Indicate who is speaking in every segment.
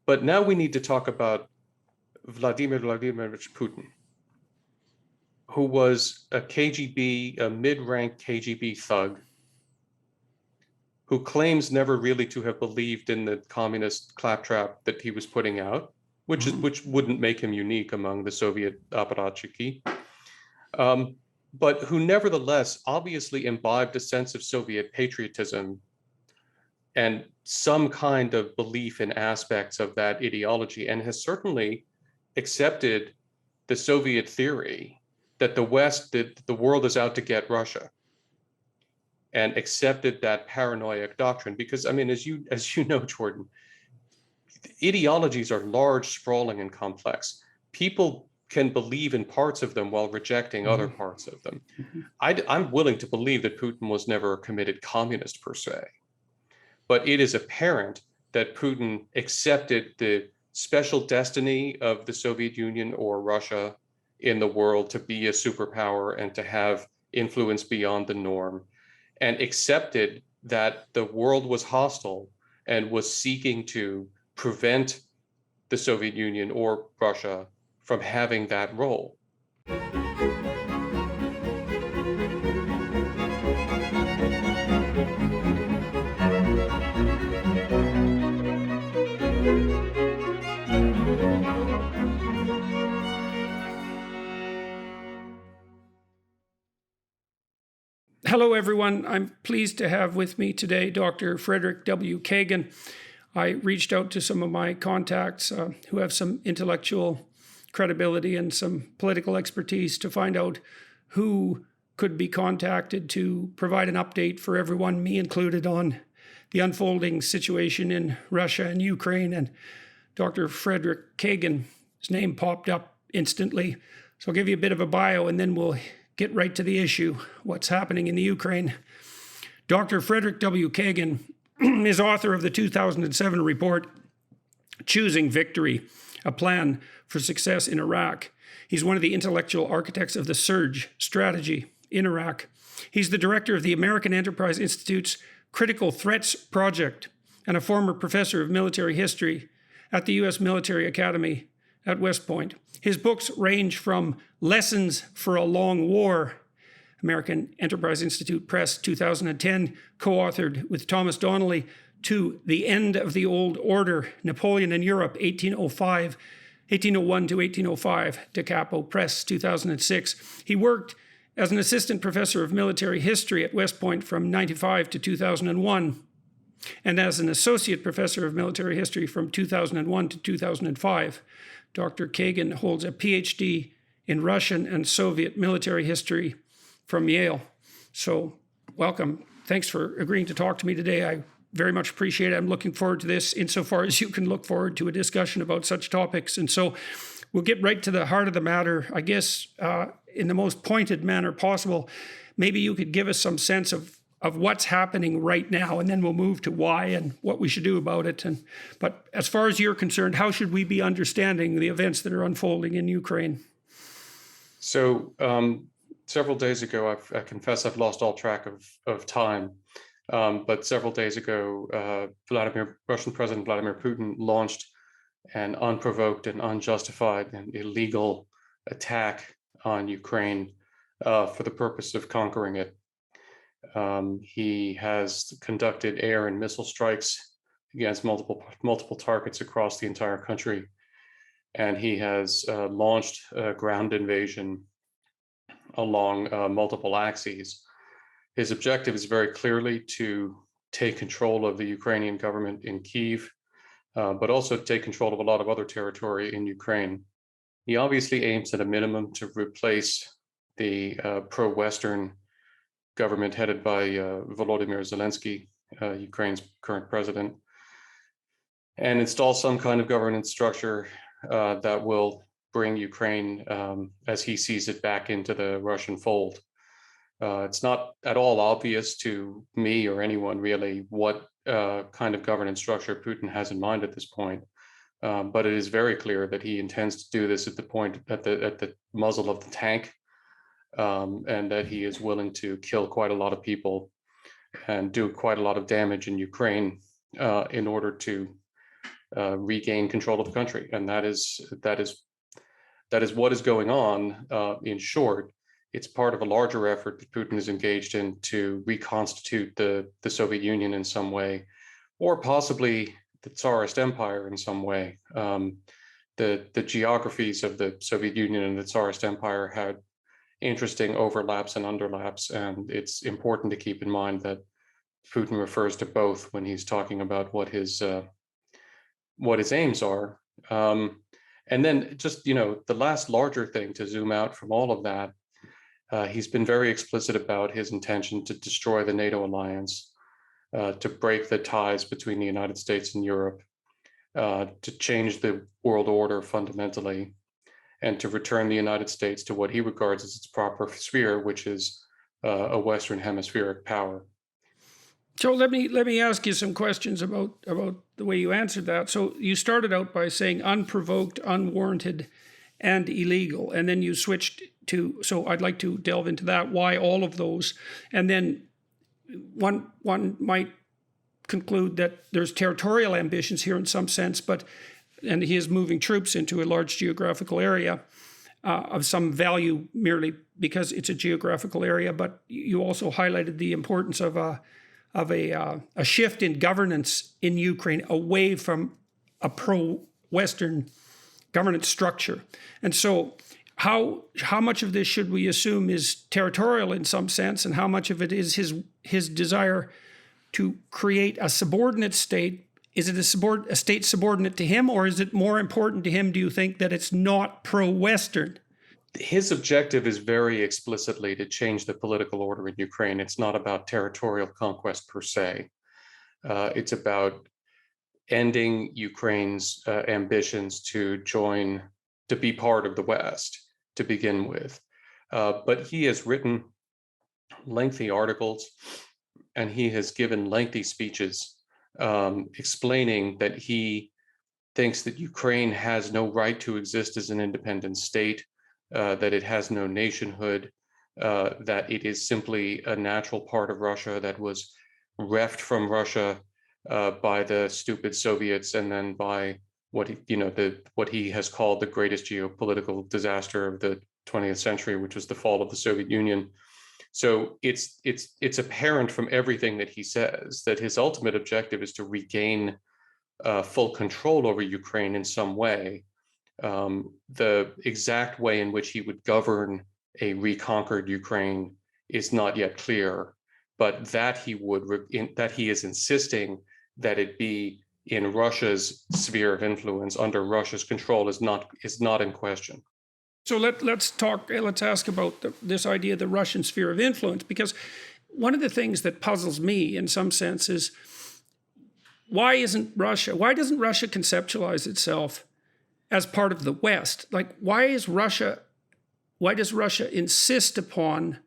Speaker 1: But now we need to talk about Vladimir Vladimirovich Putin, who was a KGB, a mid-rank KGB thug, who claims never really to have believed in the communist claptrap that he was putting out, which wouldn't make him unique among the Soviet apparatchiki, but who nevertheless obviously imbibed a sense of Soviet patriotism and some kind of belief in aspects of that ideology, and has certainly accepted the Soviet theory that the West, that the world is out to get Russia, and accepted that paranoid doctrine. Because, I mean, as you know, Jordan, ideologies are large, sprawling, and complex. People can believe in parts of them while rejecting other parts of them. I'm willing to believe that Putin was never a committed communist per se, but it is apparent that Putin accepted the special destiny of the Soviet Union or Russia in the world to be a superpower and to have influence beyond the norm, and accepted that the world was hostile and was seeking to prevent the Soviet Union or Russia from having that role.
Speaker 2: Hello, everyone. I'm pleased to have with me today Dr. Frederick W. Kagan. I reached out to some of my contacts who have some intellectual credibility and some political expertise to find out who could be contacted to provide an update for everyone, me included, on the unfolding situation in Russia and Ukraine. And Dr. Frederick Kagan, his name popped up instantly. So I'll give you a bit of a bio and then we'll get right to the issue, what's happening in the Ukraine. Dr. Frederick W. Kagan is author of the 2007 report, Choosing Victory, a Plan for Success in Iraq. He's one of the intellectual architects of the Surge strategy in Iraq. He's the director of the American Enterprise Institute's Critical Threats Project and a former professor of military history at the U.S. Military Academy at West Point. His books range from Lessons for a Long War, American Enterprise Institute Press, 2010, co-authored with Thomas Donnelly, to The End of the Old Order, Napoleon in Europe, 1801 to 1805, Da Capo Press, 2006. He worked as an assistant professor of military history at West Point from 1995 to 2001, and as an associate professor of military history from 2001 to 2005. Dr. Kagan holds a PhD in Russian and Soviet military history from Yale. So welcome. Thanks for agreeing to talk to me today. I very much appreciate it. I'm looking forward to this insofar as you can look forward to a discussion about such topics. And so we'll get right to the heart of the matter, I guess, in the most pointed manner possible. Maybe you could give us some sense of what's happening right now, and then we'll move to why and what we should do about it. But as far as you're concerned, how should we be understanding the events that are unfolding in Ukraine?
Speaker 1: So several days ago, I confess I've lost all track of time, but several days ago, Russian President Vladimir Putin launched an unprovoked and unjustified and illegal attack on Ukraine for the purpose of conquering it. He has conducted air and missile strikes against multiple targets across the entire country, and he has launched a ground invasion along multiple axes. His objective is very clearly to take control of the Ukrainian government in Kyiv, but also take control of a lot of other territory in Ukraine. He obviously aims at a minimum to replace the pro-Western government headed by Volodymyr Zelensky, Ukraine's current president, and install some kind of governance structure that will bring Ukraine, as he sees it, back into the Russian fold. It's not at all obvious to me or anyone really what kind of governance structure Putin has in mind at this point, but it is very clear that he intends to do this at the muzzle of the tank. And that he is willing to kill quite a lot of people and do quite a lot of damage in Ukraine in order to regain control of the country. And that is what is going on. In short, it's part of a larger effort that Putin is engaged in to reconstitute the Soviet Union in some way, or possibly the Tsarist Empire in some way. The geographies of the Soviet Union and the Tsarist Empire had interesting overlaps and underlaps, and it's important to keep in mind that Putin refers to both when he's talking about what his aims are. And then just, the last larger thing to zoom out from all of that, he's been very explicit about his intention to destroy the NATO alliance, to break the ties between the United States and Europe, to change the world order fundamentally, and to return the United States to what he regards as its proper sphere, which is a Western hemispheric power.
Speaker 2: So let me ask you some questions about the way you answered that. So you started out by saying unprovoked, unwarranted, and illegal, and then you switched to. So I'd like to delve into that. Why all of those? And then one might conclude that there's territorial ambitions here in some sense, and he is moving troops into a large geographical area of some value merely because it's a geographical area. But you also highlighted the importance of a shift in governance in Ukraine away from a pro-Western governance structure. And so how much of this should we assume is territorial in some sense, and how much of it is his desire to create a subordinate state? Is it a state subordinate to him, or is it more important to him, do you think, that it's not pro-Western?
Speaker 1: His objective is very explicitly to change the political order in Ukraine. It's not about territorial conquest per se. It's about ending Ukraine's ambitions to be part of the West to begin with. But he has written lengthy articles and he has given lengthy speeches explaining that he thinks that Ukraine has no right to exist as an independent state, that it has no nationhood, that it is simply a natural part of Russia that was reft from Russia by the stupid Soviets, and then by what he has called the greatest geopolitical disaster of the 20th century, which was the fall of the Soviet Union. So it's apparent from everything that he says that his ultimate objective is to regain full control over Ukraine in some way. The exact way in which he would govern a reconquered Ukraine is not yet clear, but that he is insisting that it be in Russia's sphere of influence, under Russia's control, is not in question.
Speaker 2: So let's ask about this idea of the Russian sphere of influence, because one of the things that puzzles me in some sense is why doesn't Russia conceptualize itself as part of the West? Like, why does Russia insist upon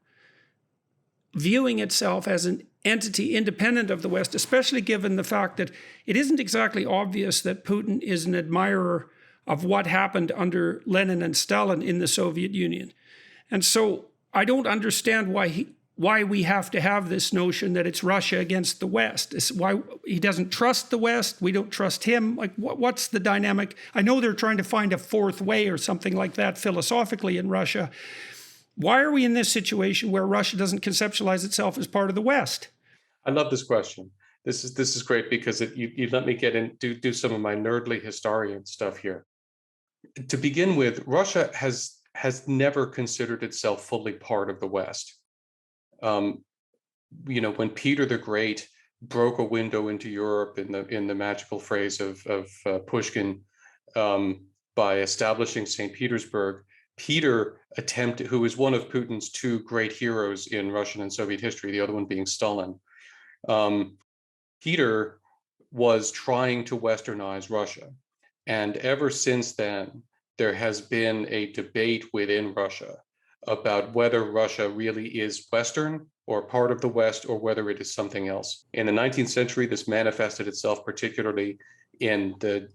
Speaker 2: viewing itself as an entity independent of the West, especially given the fact that it isn't exactly obvious that Putin is an admirer of what happened under Lenin and Stalin in the Soviet Union? And so I don't understand why we have to have this notion that it's Russia against the West. It's why he doesn't trust the West. We don't trust him. Like, what's the dynamic? I know they're trying to find a fourth way or something like that philosophically in Russia. Why are we in this situation where Russia doesn't conceptualize itself as part of the West?
Speaker 1: I love this question. This is great because you let me get in, do some of my nerdly historian stuff here. To begin with, Russia has never considered itself fully part of the West. When Peter the Great broke a window into Europe, in the magical phrase of Pushkin, by establishing St. Petersburg, Peter who is one of Putin's two great heroes in Russian and Soviet history, the other one being Stalin. Peter was trying to Westernize Russia. And ever since then, there has been a debate within Russia about whether Russia really is Western or part of the West, or whether it is something else. In the 19th century, this manifested itself particularly in the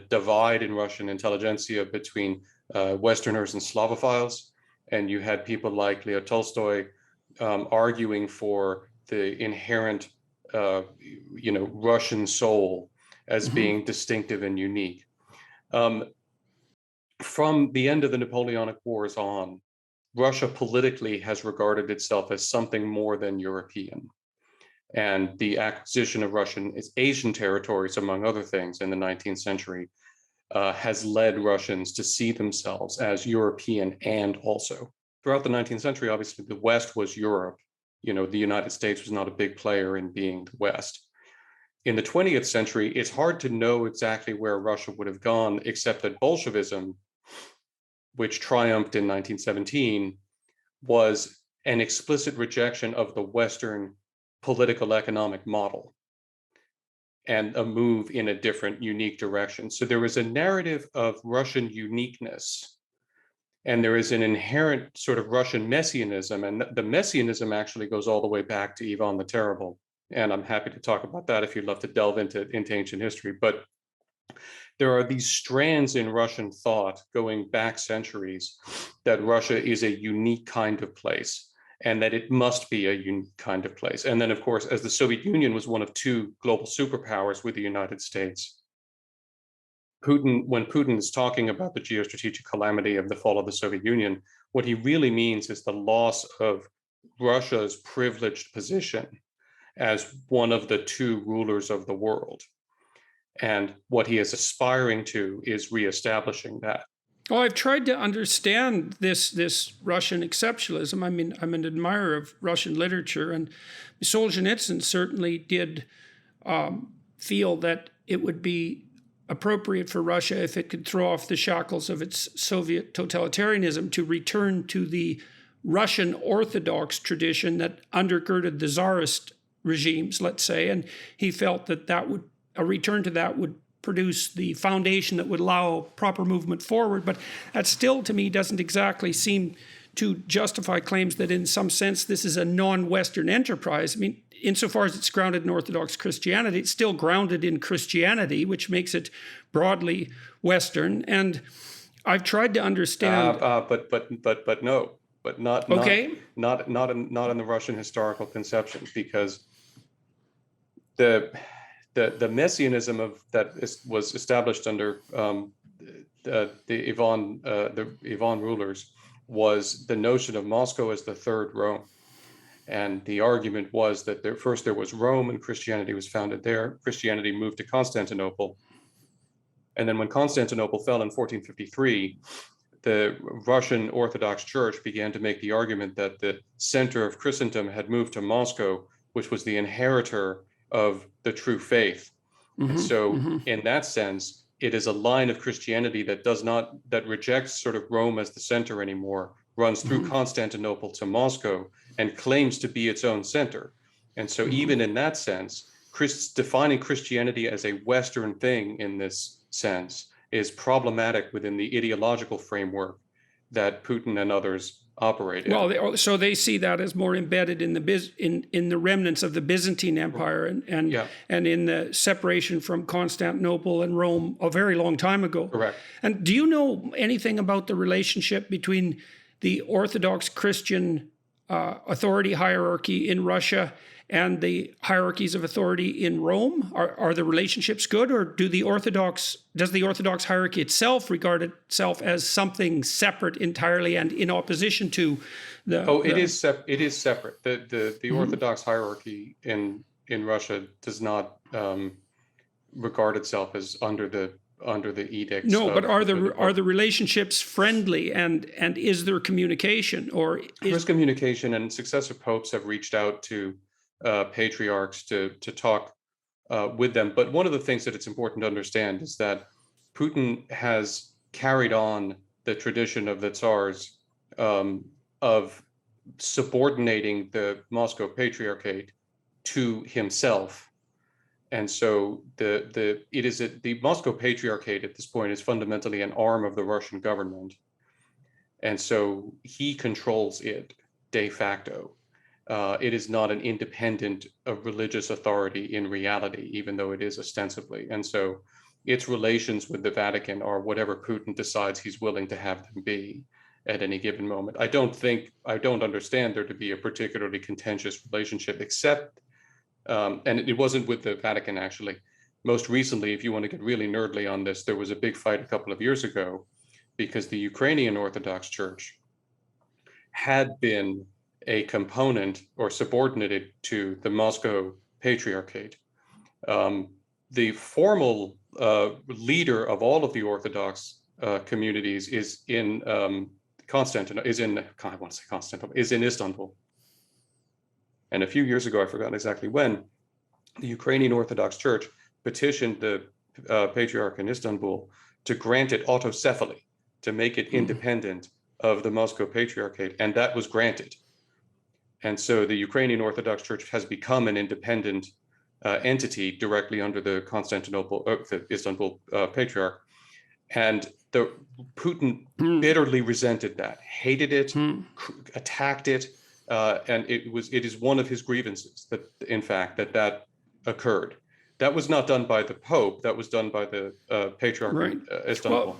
Speaker 1: divide in Russian intelligentsia between Westerners and Slavophiles. And you had people like Leo Tolstoy arguing for the inherent Russian soul as being distinctive and unique. From the end of the Napoleonic Wars on, Russia politically has regarded itself as something more than European. And the acquisition of Russian Asian territories, among other things, in the 19th century has led Russians to see themselves as European. And also throughout the 19th century, obviously the West was Europe. The United States was not a big player in being the West. In the 20th century, it's hard to know exactly where Russia would have gone, except that Bolshevism, which triumphed in 1917, was an explicit rejection of the Western political economic model and a move in a different, unique direction. So there was a narrative of Russian uniqueness, and there is an inherent sort of Russian messianism, and the messianism actually goes all the way back to Ivan the Terrible. And I'm happy to talk about that if you'd love to delve into ancient history. But there are these strands in Russian thought going back centuries that Russia is a unique kind of place and that it must be a unique kind of place. And then, of course, as the Soviet Union was one of two global superpowers with the United States, when Putin is talking about the geostrategic calamity of the fall of the Soviet Union, what he really means is the loss of Russia's privileged position as one of the two rulers of the world. And what he is aspiring to is reestablishing that.
Speaker 2: Well, I've tried to understand this Russian exceptionalism. I mean, I'm an admirer of Russian literature, and Solzhenitsyn certainly did feel that it would be appropriate for Russia, if it could throw off the shackles of its Soviet totalitarianism, to return to the Russian Orthodox tradition that undergirded the Tsarist regimes, let's say, and he felt that a return to that would produce the foundation that would allow proper movement forward. But that still, to me, doesn't exactly seem to justify claims that in some sense this is a non-Western enterprise. I mean, insofar as it's grounded in Orthodox Christianity, it's still grounded in Christianity, which makes it broadly Western. And I've tried to understand.
Speaker 1: But no, but not
Speaker 2: okay.
Speaker 1: Not in the Russian historical conception, because the messianism was established under the Ivan rulers was the notion of Moscow as the third Rome. And the argument was that first there was Rome and Christianity was founded there. Christianity moved to Constantinople. And then when Constantinople fell in 1453, the Russian Orthodox Church began to make the argument that the center of Christendom had moved to Moscow, which was the inheritor of the true faith. And so in that sense, it is a line of Christianity that rejects sort of Rome as the center anymore, runs through Constantinople to Moscow and claims to be its own center. And so even in that sense, defining Christianity as a Western thing in this sense is problematic within the ideological framework that Putin and others operate in.
Speaker 2: Well, so they see that as more embedded in the remnants of the Byzantine Empire and in the separation from Constantinople and Rome a very long time ago.
Speaker 1: Correct.
Speaker 2: And do you know anything about the relationship between the Orthodox Christian authority hierarchy in Russia and the hierarchies of authority in Rome? Are the relationships good, or does the Orthodox hierarchy itself regard itself as something separate entirely and in opposition to the?
Speaker 1: It is separate. The Orthodox hierarchy in Russia does not regard itself as under the edicts.
Speaker 2: No, but are the relationships friendly, and is there communication, or
Speaker 1: there's communication, and successive popes have reached out to patriarchs to talk with them. But one of the things that it's important to understand is that Putin has carried on the tradition of the Tsars of subordinating the Moscow Patriarchate to himself. And so the Moscow Patriarchate at this point is fundamentally an arm of the Russian government. And so he controls it de facto. It is not an independent religious authority in reality, even though it is ostensibly. And so its relations with the Vatican are whatever Putin decides he's willing to have them be at any given moment. I don't understand there to be a particularly contentious relationship, except, and it wasn't with the Vatican actually. most recently, if you want to get really nerdly on this, there was a big fight a couple of years ago because the Ukrainian Orthodox Church had been a component or subordinated to the Moscow Patriarchate. The formal leader of all of the Orthodox communities is in Istanbul. And a few years ago, I forgot exactly when, the Ukrainian Orthodox Church petitioned the Patriarch in Istanbul to grant it autocephaly, to make it independent of the Moscow Patriarchate, and that was granted. And so the Ukrainian Orthodox Church has become an independent entity directly under the the Istanbul Patriarch. And Putin bitterly resented that, hated it, attacked it, and it is one of his grievances that, in fact, that occurred. That was not done by the Pope. That was done by the Patriarch in Istanbul.
Speaker 2: Well,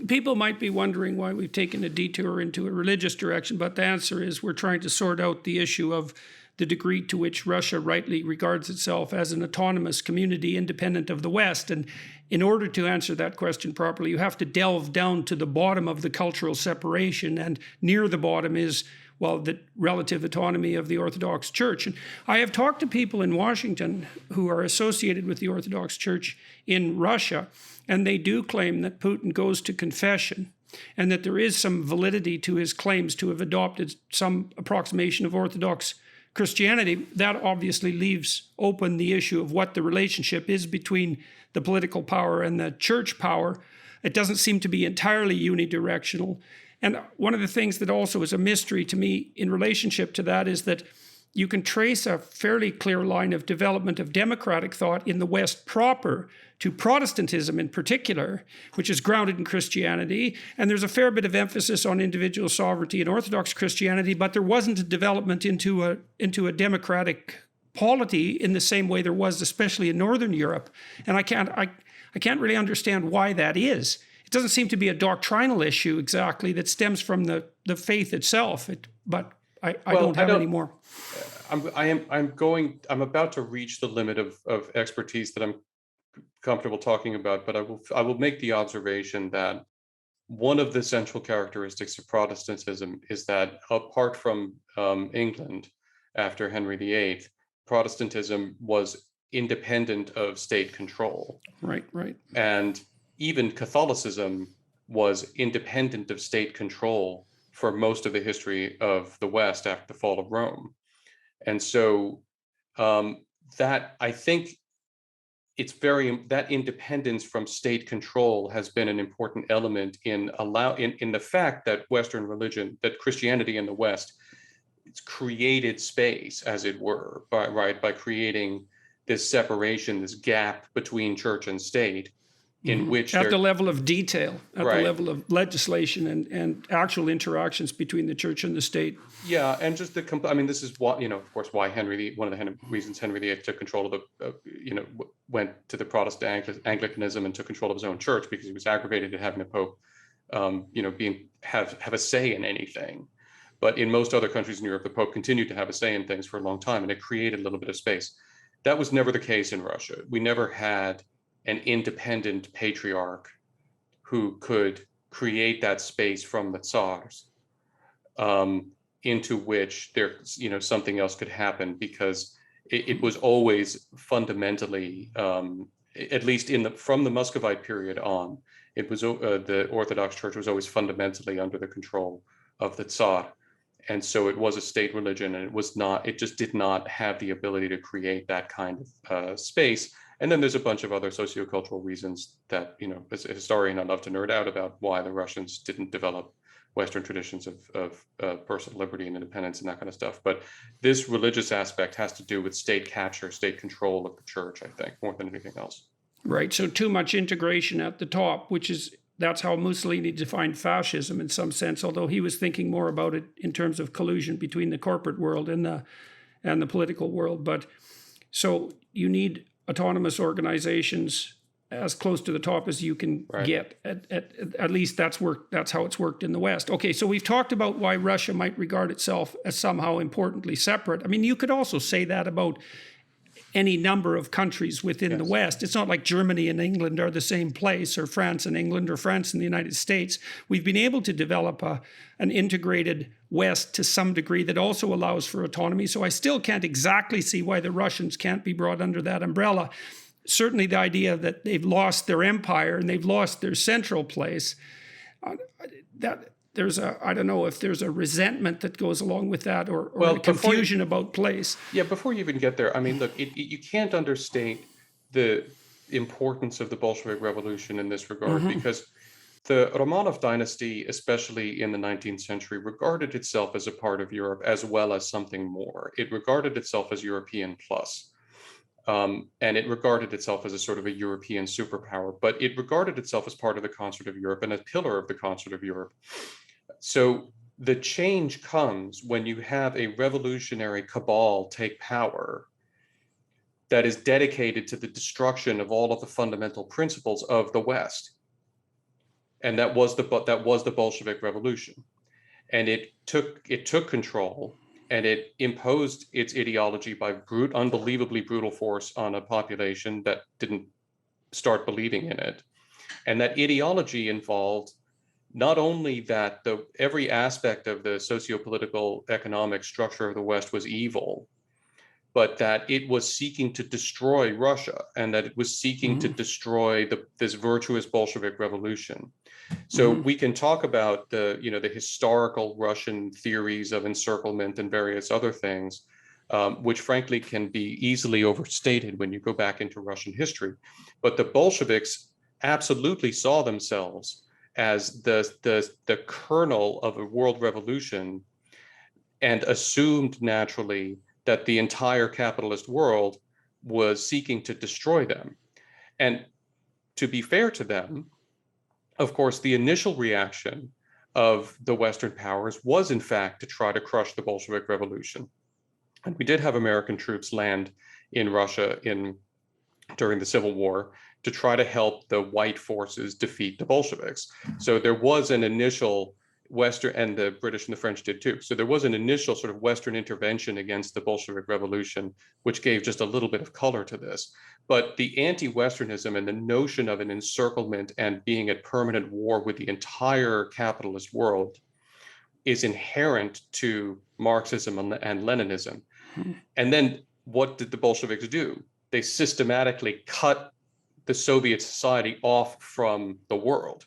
Speaker 2: people might be wondering why we've taken a detour into a religious direction, but the answer is we're trying to sort out the issue of the degree to which Russia rightly regards itself as an autonomous community independent of the West. And in order to answer that question properly, you have to delve down to the bottom of the cultural separation, and near the bottom is, well, the relative autonomy of the Orthodox Church. And I have talked to people in Washington who are associated with the Orthodox Church in Russia, and they do claim that Putin goes to confession and that there is some validity to his claims to have adopted some approximation of Orthodox Christianity. That obviously leaves open the issue of what the relationship is between the political power and the church power. It doesn't seem to be entirely unidirectional. And one of the things that also is a mystery to me in relationship to that is that you can trace a fairly clear line of development of democratic thought in the West proper to Protestantism in particular, which is grounded in Christianity. And there's a fair bit of emphasis on individual sovereignty in Orthodox Christianity, but there wasn't a development into a democratic polity in the same way there was, especially in Northern Europe. And I can't really understand why that is. It doesn't seem to be a doctrinal issue exactly that stems from the faith itself, but I don't have any more.
Speaker 1: I'm about to reach the limit of expertise that I'm comfortable talking about, but I will make the observation that one of the central characteristics of Protestantism is that apart from England after Henry VIII, Protestantism was independent of state control.
Speaker 2: Right.
Speaker 1: And even Catholicism was independent of state control for most of the history of the West after the fall of Rome. And so that, I think, that independence from state control has been an important element in the fact that Western religion, that Christianity in the West, it's created space, as it were, by creating this separation, this gap between church and state, in which
Speaker 2: at the level of detail, at the level of legislation and actual interactions between the church and the state.
Speaker 1: Yeah, and just this is what, of course, why one of the reasons Henry VIII took control of went to the Protestant Anglicanism and took control of his own church, because he was aggravated at having the Pope, have a say in anything. But in most other countries in Europe, the Pope continued to have a say in things for a long time, and it created a little bit of space. That was never the case in Russia. We never had an independent patriarch who could create that space from the Tsars, into which something else could happen, because it was always fundamentally, at least from the Muscovite period on, it was the Orthodox Church was always fundamentally under the control of the Tsar. And so it was a state religion, and it just did not have the ability to create that kind of space. And then there's a bunch of other sociocultural reasons that, as a historian, I love to nerd out about why the Russians didn't develop Western traditions of personal liberty and independence and that kind of stuff. But this religious aspect has to do with state capture, state control of the church, I think, more than anything else.
Speaker 2: Right. So too much integration at the top, that's how Mussolini defined fascism in some sense, although he was thinking more about it in terms of collusion between the corporate world and the political world. But so you need autonomous organizations as close to the top as you can get. At least that's how it's worked in the West. Okay, so we've talked about why Russia might regard itself as somehow importantly separate. I mean, you could also say that about any number of countries within the
Speaker 1: Yes.
Speaker 2: West. It's not like Germany and England are the same place, or France and England, or France and the United States. We've been able to develop an integrated West to some degree that also allows for autonomy. So I still can't exactly see why the Russians can't be brought under that umbrella. Certainly the idea that they've lost their empire and they've lost their central place, that there's I don't know if there's a resentment that goes along with that, or
Speaker 1: Well,
Speaker 2: a confusion about place.
Speaker 1: Yeah, before you even get there, I mean, look, you can't understate the importance of the Bolshevik Revolution in this regard, because the Romanov dynasty, especially in the 19th century, regarded itself as a part of Europe as well as something more. It regarded itself as European plus. And it regarded itself as a sort of a European superpower, but it regarded itself as part of the concert of Europe and a pillar of the concert of Europe. So the change comes when you have a revolutionary cabal take power that is dedicated to the destruction of all of the fundamental principles of the West. And that was the Bolshevik Revolution. And it took control, and it imposed its ideology by unbelievably brutal force on a population that didn't start believing in it. And that ideology involved not only that every aspect of the socio-political economic structure of the West was evil, but that it was seeking to destroy Russia, and that it was seeking to destroy this virtuous Bolshevik Revolution. So we can talk about the historical Russian theories of encirclement and various other things, which frankly can be easily overstated when you go back into Russian history. But the Bolsheviks absolutely saw themselves as the kernel of a world revolution, and assumed naturally that the entire capitalist world was seeking to destroy them. And to be fair to them, of course, the initial reaction of the Western powers was, in fact, to try to crush the Bolshevik Revolution. And we did have American troops land in Russia during the Civil War to try to help the white forces defeat the Bolsheviks. So there was an initial Western, and the British and the French did too. So there was an initial sort of Western intervention against the Bolshevik Revolution, which gave just a little bit of color to this. But the anti-Westernism and the notion of an encirclement and being at permanent war with the entire capitalist world is inherent to Marxism and Leninism. And then what did the Bolsheviks do? They systematically cut the Soviet society off from the world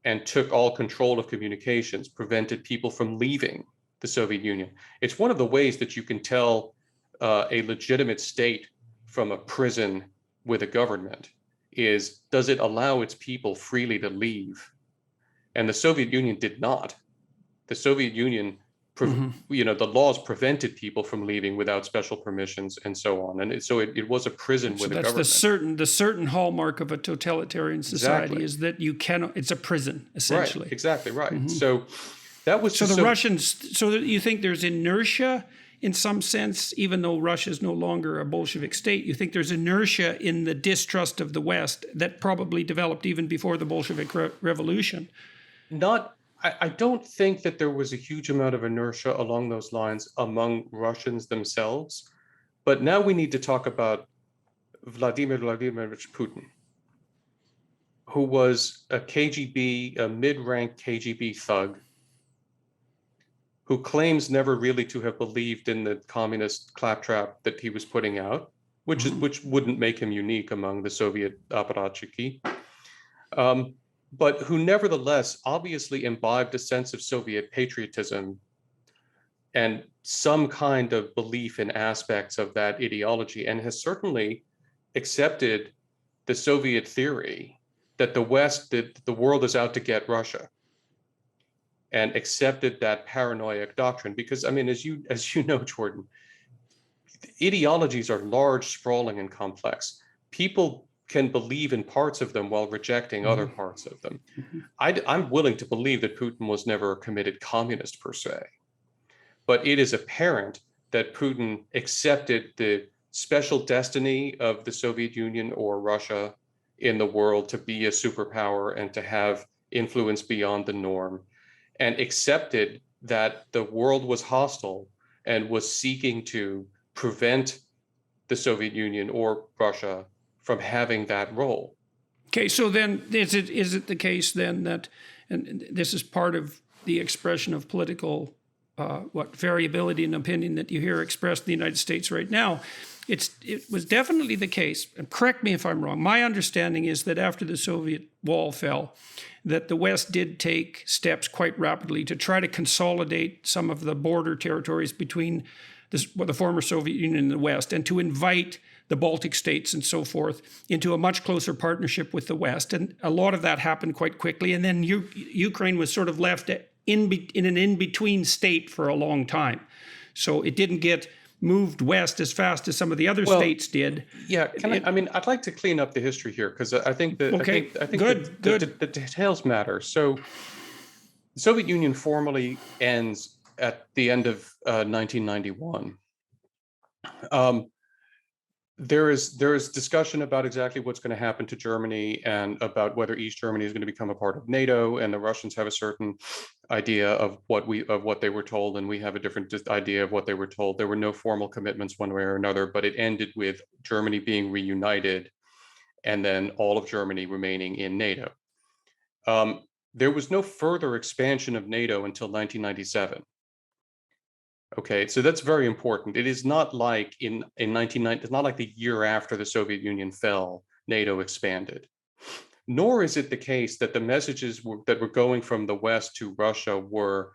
Speaker 1: and took all control of communications, prevented people from leaving the Soviet Union. It's one of the ways that you can tell a legitimate state from a prison with a government is, does it allow its people freely to leave? And the Soviet Union did not. The Soviet Union, the laws prevented people from leaving without special permissions and so on. And so it was a prison with a government.
Speaker 2: That's the certain hallmark of a totalitarian society.
Speaker 1: Exactly.
Speaker 2: Is that you cannot, it's a prison, essentially.
Speaker 1: Right, exactly right. So that was
Speaker 2: so the Russians, so that you think there's inertia in some sense, even though Russia is no longer a Bolshevik state, you think there's inertia in the distrust of the West that probably developed even before the Bolshevik Revolution?
Speaker 1: I don't think that there was a huge amount of inertia along those lines among Russians themselves. But now we need to talk about Vladimir Vladimirovich Putin, who was a mid-rank KGB thug, who claims never really to have believed in the communist claptrap that he was putting out, which wouldn't make him unique among the Soviet apparatchiki. But who nevertheless obviously imbibed a sense of Soviet patriotism and some kind of belief in aspects of that ideology, and has certainly accepted the Soviet theory that the world is out to get Russia, and accepted that paranoid doctrine. Because, I mean, as you know, Jordan, ideologies are large, sprawling, and complex. People can believe in parts of them while rejecting other parts of them. I'm willing to believe that Putin was never a committed communist per se, but it is apparent that Putin accepted the special destiny of the Soviet Union or Russia in the world to be a superpower and to have influence beyond the norm, and accepted that the world was hostile and was seeking to prevent the Soviet Union or Russia from having that role.
Speaker 2: Okay, so then is it the case then that, and this is part of the expression of political variability in opinion that you hear expressed in the United States right now, it was definitely the case, and correct me if I'm wrong, my understanding is that after the Soviet wall fell, that the West did take steps quite rapidly to try to consolidate some of the border territories between the former Soviet Union and the West, and to invite the Baltic states and so forth into a much closer partnership with the West. And a lot of that happened quite quickly. And then Ukraine was sort of left in an in-between state for a long time. So it didn't get moved west as fast as some of the other states did.
Speaker 1: Yeah, I'd like to clean up the history here, because I think that the details matter. So the Soviet Union formally ends at the end of 1991. There is discussion about exactly what's going to happen to Germany and about whether East Germany is going to become a part of NATO, and the Russians have a certain idea of what they were told, and we have a different idea of what they were told. There were no formal commitments one way or another, but it ended with Germany being reunited and then all of Germany remaining in NATO. There was no further expansion of NATO until 1997. Okay, so that's very important. It is not like in 1990, it's not like the year after the Soviet Union fell, NATO expanded. Nor is it the case that the messages that were going from the West to Russia were,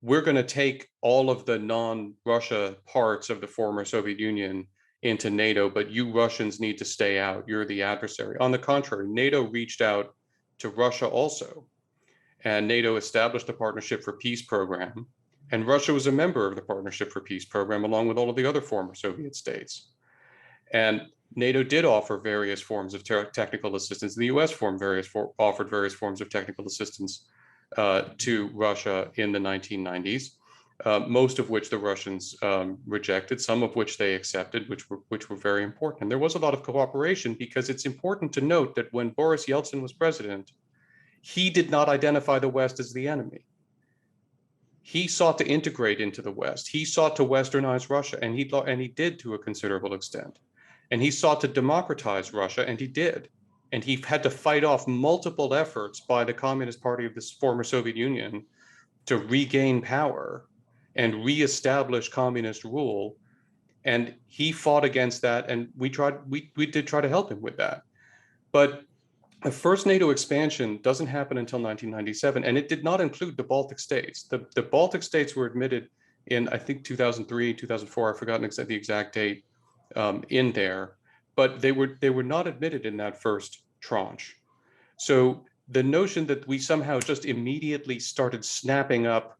Speaker 1: we're going to take all of the non-Russia parts of the former Soviet Union into NATO, but you Russians need to stay out. You're the adversary. On the contrary, NATO reached out to Russia also, and NATO established a Partnership for Peace program. And Russia was a member of the Partnership for Peace program, along with all of the other former Soviet states. And NATO did offer various forms of technical assistance. The US offered various forms of technical assistance to Russia in the 1990s, most of which the Russians rejected, some of which they accepted, which were very important. And there was a lot of cooperation, because it's important to note that when Boris Yeltsin was president, he did not identify the West as the enemy. He sought to integrate into the West. He sought to westernize Russia, and he did to a considerable extent. And he sought to democratize Russia, and he did. And he had to fight off multiple efforts by the Communist Party of the former Soviet Union to regain power and reestablish communist rule. And he fought against that, and we did try to help him with that. But the first NATO expansion doesn't happen until 1997, and it did not include the Baltic states. The Baltic states were admitted in, I think, 2003, 2004. I've forgotten the exact date in there, but they were not admitted in that first tranche. So the notion that we somehow just immediately started snapping up,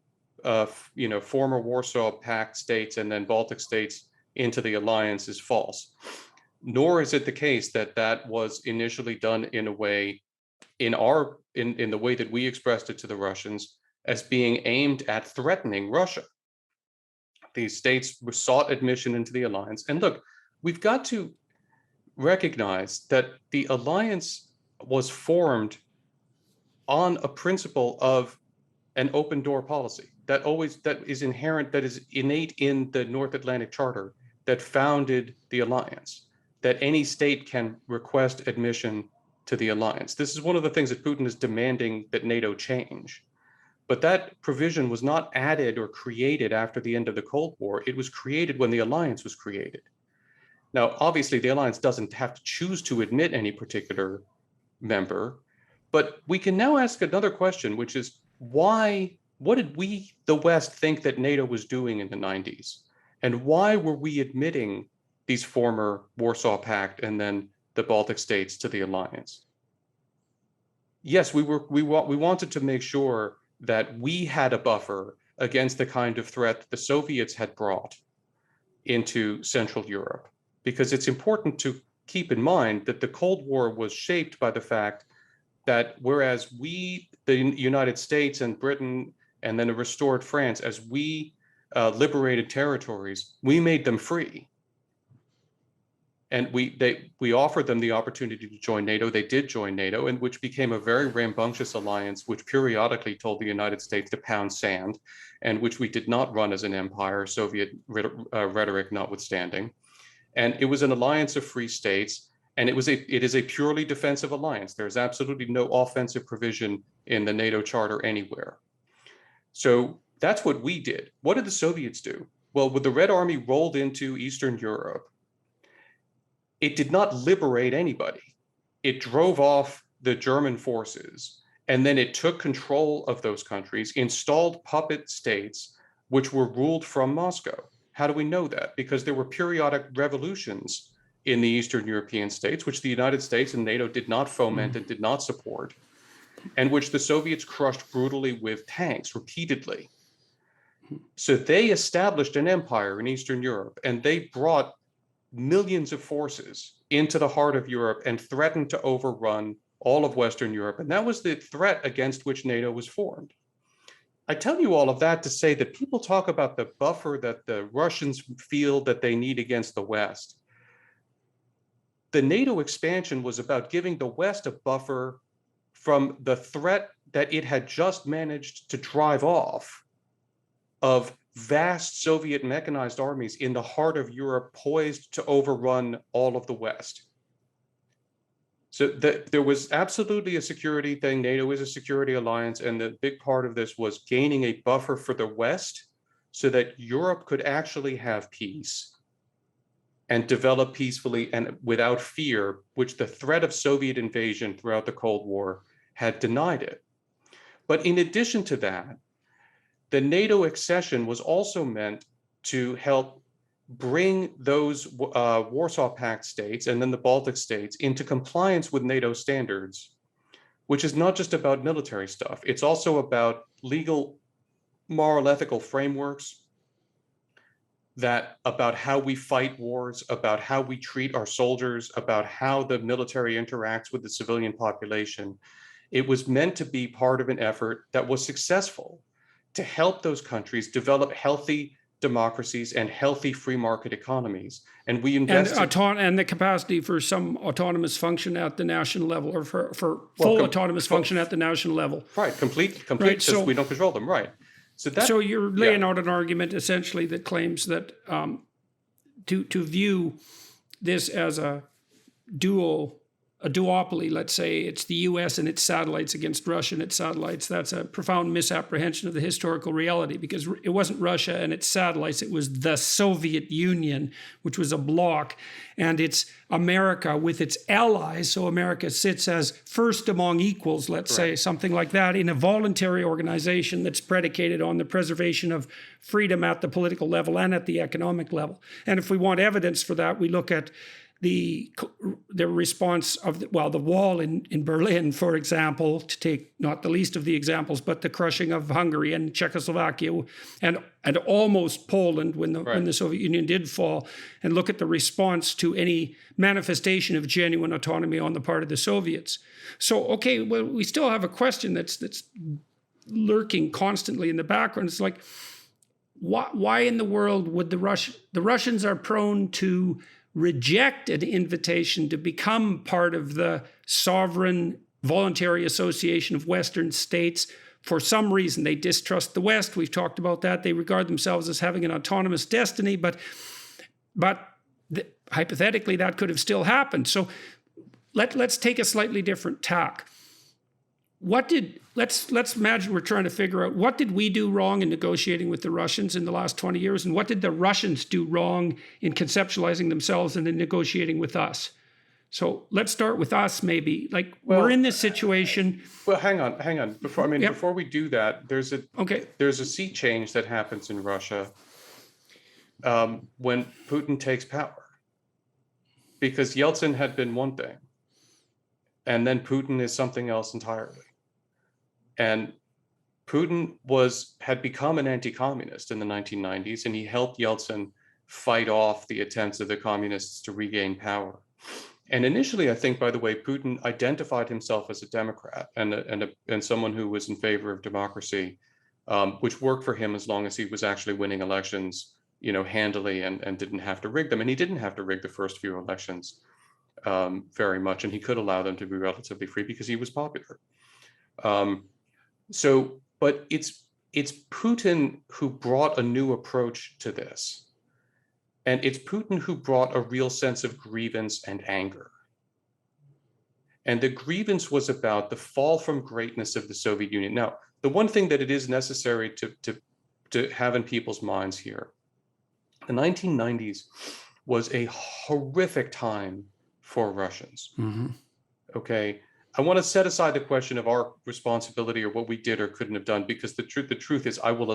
Speaker 1: former Warsaw Pact states and then Baltic states into the alliance is false. Nor is it the case that that was initially done in a way, in the way that we expressed it to the Russians, as being aimed at threatening Russia. These states sought admission into the alliance. And look, we've got to recognize that the alliance was formed on a principle of an open door policy that is inherent, that is innate in the North Atlantic Charter that founded the alliance, that any state can request admission to the alliance. This is one of the things that Putin is demanding that NATO change. But that provision was not added or created after the end of the Cold War. It was created when the alliance was created. Now, obviously, the alliance doesn't have to choose to admit any particular member, but we can now ask another question, which is what did we, the West, think that NATO was doing in the 90s? And why were we admitting these former Warsaw Pact and then the Baltic states to the alliance? Yes, we wanted to make sure that we had a buffer against the kind of threat that the Soviets had brought into Central Europe, because it's important to keep in mind that the Cold War was shaped by the fact that whereas we, the United States and Britain, and then a restored France, as we liberated territories, we made them free. And we offered them the opportunity to join NATO. They did join NATO, and which became a very rambunctious alliance, which periodically told the United States to pound sand, and which we did not run as an empire, Soviet rhetoric notwithstanding. And it was an alliance of free states, and it is a purely defensive alliance. There's absolutely no offensive provision in the NATO charter anywhere. So that's what we did. What did the Soviets do? Well, when the Red Army rolled into Eastern Europe, it did not liberate anybody. It drove off the German forces, and then it took control of those countries, installed puppet states, which were ruled from Moscow. How do we know that? Because there were periodic revolutions in the Eastern European states, which the United States and NATO did not foment and did not support, and which the Soviets crushed brutally with tanks repeatedly. So they established an empire in Eastern Europe, and they brought millions of forces into the heart of Europe and threatened to overrun all of Western Europe. And that was the threat against which NATO was formed. I tell you all of that to say that people talk about the buffer that the Russians feel that they need against the West. The NATO expansion was about giving the West a buffer from the threat that it had just managed to drive off of vast Soviet mechanized armies in the heart of Europe, poised to overrun all of the West. So there was absolutely a security thing. NATO is a security alliance, and the big part of this was gaining a buffer for the West so that Europe could actually have peace and develop peacefully and without fear, which the threat of Soviet invasion throughout the Cold War had denied it. But in addition to that, the NATO accession was also meant to help bring those Warsaw Pact states and then the Baltic states into compliance with NATO standards, which is not just about military stuff. It's also about legal, moral, ethical frameworks, that about how we fight wars, about how we treat our soldiers, about how the military interacts with the civilian population. It was meant to be part of an effort that was successful to help those countries develop healthy democracies and healthy free market economies. And we invested—
Speaker 2: and the capacity for some autonomous function at the national level, or for full autonomous function at the national level.
Speaker 1: Right, complete,
Speaker 2: Right,
Speaker 1: because
Speaker 2: so
Speaker 1: we don't control them, right.
Speaker 2: So you're laying out an argument essentially that claims that to view this as a duopoly, let's say it's the US and its satellites against Russia and its satellites, that's a profound misapprehension of the historical reality, because it wasn't Russia and its satellites, it was the Soviet Union, which was a bloc, and it's America with its allies. So America sits as first among equals, let's say, something like that, in a voluntary organization that's predicated on the preservation of freedom at the political level and at the economic level. And if we want evidence for that, we look at the response of the wall in Berlin, for example, to take not the least of the examples, but the crushing of Hungary and Czechoslovakia and almost Poland when the Soviet Union did fall, and look at the response to any manifestation of genuine autonomy on the part of the Soviets. So, okay, well, we still have a question that's lurking constantly in the background. It's like, why in the world would the Russians are prone to reject an invitation to become part of the sovereign voluntary association of Western states? For some reason, they distrust the West. We've talked about that. They regard themselves as having an autonomous destiny, but hypothetically, that could have still happened. So let's take a slightly different tack. Let's imagine we're trying to figure out, what did we do wrong in negotiating with the Russians in the last 20 years, and what did the Russians do wrong in conceptualizing themselves and in negotiating with us? So let's start with us, maybe. We're in this situation.
Speaker 1: Well, hang on. Before we do that, there's a sea change that happens in Russia when Putin takes power, because Yeltsin had been one thing, and then Putin is something else entirely. And Putin had become an anti-communist in the 1990s, and he helped Yeltsin fight off the attempts of the communists to regain power. And initially, I think, by the way, Putin identified himself as a Democrat and someone who was in favor of democracy, which worked for him as long as he was actually winning elections, handily and didn't have to rig them. And he didn't have to rig the first few elections very much, and he could allow them to be relatively free because he was popular. But it's Putin who brought a new approach to this. And it's Putin who brought a real sense of grievance and anger. And the grievance was about the fall from greatness of the Soviet Union. Now, the one thing that it is necessary to have in people's minds here, the 1990s was a horrific time for Russians. Okay, I want to set aside the question of our responsibility or what we did or couldn't have done, because the truth is, I will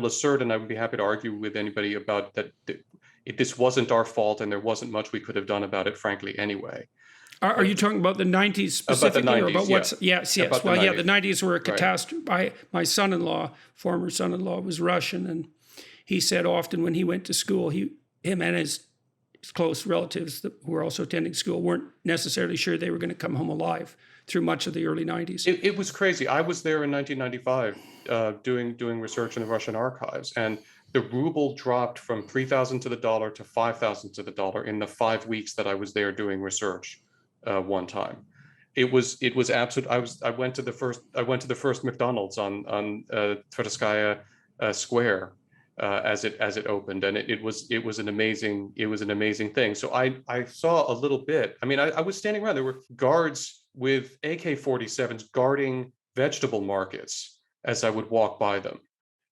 Speaker 1: assert, and I would be happy to argue with anybody about that. This wasn't our fault, and there wasn't much we could have done about it, frankly, anyway.
Speaker 2: Are you talking about the 90s specifically,
Speaker 1: about the 90s,
Speaker 2: or about what's?
Speaker 1: yeah.
Speaker 2: Yes, yes.
Speaker 1: About
Speaker 2: Well,
Speaker 1: the
Speaker 2: yeah,
Speaker 1: 90s.
Speaker 2: the 90s were a catastrophe. My son-in-law, former son-in-law, was Russian, and he said often when he went to school, him and his close relatives that were also attending school weren't necessarily sure they were going to come home alive through much of the early 90s.
Speaker 1: It was crazy. I was there in 1995 doing research in the Russian archives, and the ruble dropped from 3,000 to the dollar to 5,000 to the dollar in the 5 weeks that I was there doing research. One time, it was absolute. I went to the first McDonald's on Tverskaya Square as it opened, and it was an amazing thing. So I saw a little bit. I mean, I was standing around. There were guards with AK-47s guarding vegetable markets as I would walk by them.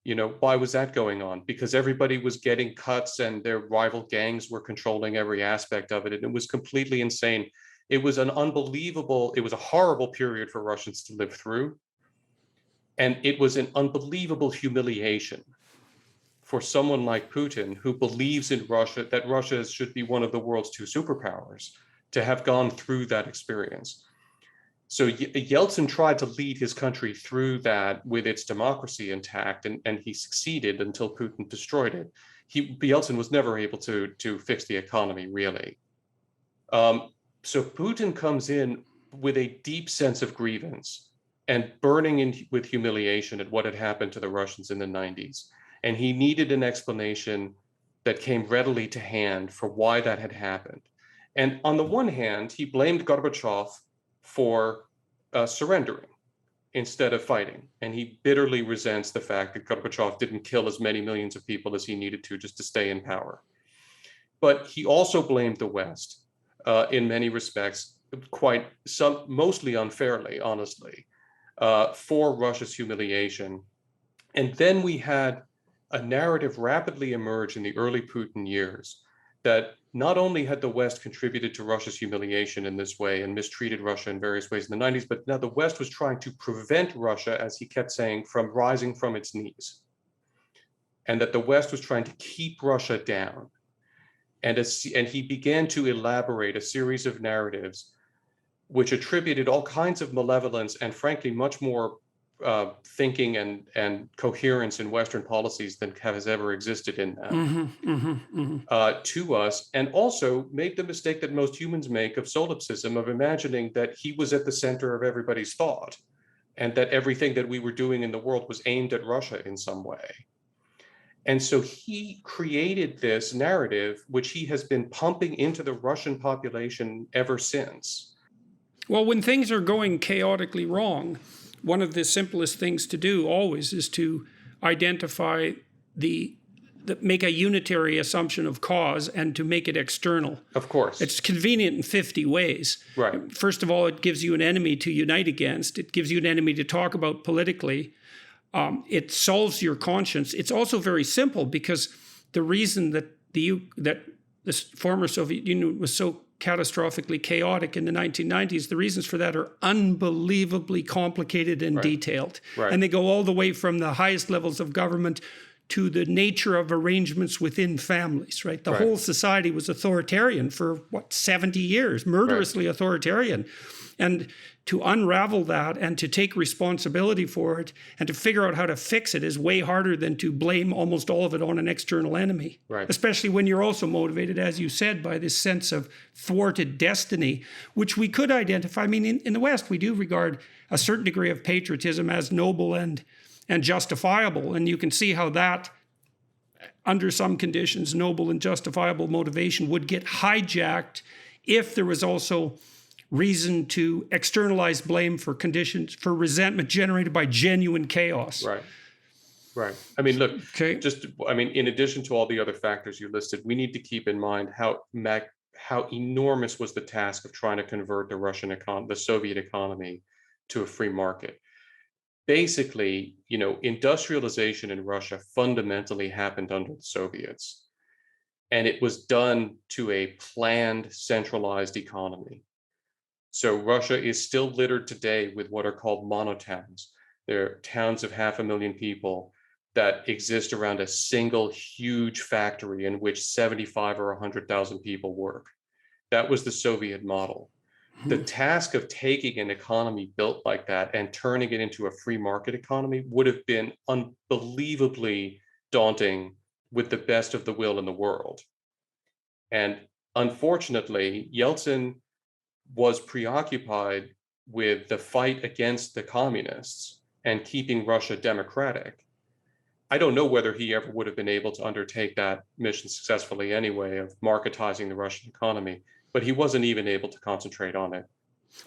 Speaker 1: You know, why was that going on? Because everybody was getting cuts and their rival gangs were controlling every aspect of it, and it was completely insane. It was a horrible period for Russians to live through. And it was an unbelievable humiliation for someone like Putin, who believes in Russia, that Russia should be one of the world's two superpowers, to have gone through that experience. So Yeltsin tried to lead his country through that with its democracy intact, and he succeeded until Putin destroyed it. Yeltsin was never able to fix the economy, really. So Putin comes in with a deep sense of grievance and burning with humiliation at what had happened to the Russians in the 90s. And he needed an explanation that came readily to hand for why that had happened. And on the one hand, he blamed Gorbachev for surrendering instead of fighting. And he bitterly resents the fact that Gorbachev didn't kill as many millions of people as he needed to just to stay in power. But he also blamed the West. In many respects, mostly unfairly, honestly, for Russia's humiliation. And then we had a narrative rapidly emerge in the early Putin years that not only had the West contributed to Russia's humiliation in this way and mistreated Russia in various ways in the 90s, but now the West was trying to prevent Russia, as he kept saying, from rising from its knees. And that the West was trying to keep Russia down. And he began to elaborate a series of narratives which attributed all kinds of malevolence and, frankly, much more thinking and coherence in Western policies than has ever existed in them to us, and also made the mistake that most humans make of solipsism, of imagining that he was at the center of everybody's thought and that everything that we were doing in the world was aimed at Russia in some way. And so he created this narrative, which he has been pumping into the Russian population ever since.
Speaker 2: Well, when things are going chaotically wrong, one of the simplest things to do always is to identify make a unitary assumption of cause and to make it external.
Speaker 1: Of course.
Speaker 2: It's convenient in 50 ways.
Speaker 1: Right.
Speaker 2: First of all, it gives you an enemy to unite against. It gives you an enemy to talk about politically. It solves your conscience. It's also very simple, because the reason that the former Soviet Union was so catastrophically chaotic in the 1990s, the reasons for that are unbelievably complicated and detailed.
Speaker 1: Right.
Speaker 2: And they go all the way from the highest levels of government to the nature of arrangements within families, right? The whole society was authoritarian for, 70 years, murderously authoritarian. And to unravel that and to take responsibility for it and to figure out how to fix it is way harder than to blame almost all of it on an external enemy.
Speaker 1: Right.
Speaker 2: Especially when you're also motivated, as you said, by this sense of thwarted destiny, which we could identify. I mean, in the West, we do regard a certain degree of patriotism as noble and justifiable. And you can see how that, under some conditions, noble and justifiable motivation would get hijacked if there was also reason to externalize blame for conditions, for resentment generated by genuine chaos.
Speaker 1: Right. Right. I mean, look,
Speaker 2: Okay.
Speaker 1: in addition to all the other factors you listed, we need to keep in mind how enormous was the task of trying to convert the Soviet economy to a free market. Basically, industrialization in Russia fundamentally happened under the Soviets, and it was done to a planned, centralized economy. So Russia is still littered today with what are called monotowns. They're towns of 500,000 people that exist around a single huge factory in which 75 or 100,000 people work. That was the Soviet model. The task of taking an economy built like that and turning it into a free market economy would have been unbelievably daunting with the best of the will in the world. And unfortunately, Yeltsin was preoccupied with the fight against the communists and keeping Russia democratic. I don't know whether he ever would have been able to undertake that mission successfully anyway, of marketizing the Russian economy, but he wasn't even able to concentrate on it.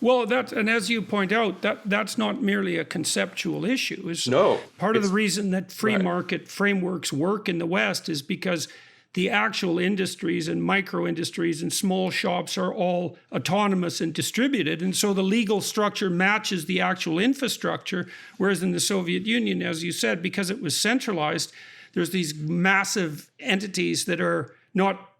Speaker 2: Well, and as you point out, that's not merely a conceptual issue. Is
Speaker 1: No,
Speaker 2: part of the reason that free
Speaker 1: right.
Speaker 2: market frameworks work in the West is because the actual industries and micro industries and small shops are all autonomous and distributed, and so the legal structure matches the actual infrastructure. Whereas in the Soviet Union, as you said, because it was centralized, there's these massive entities that are not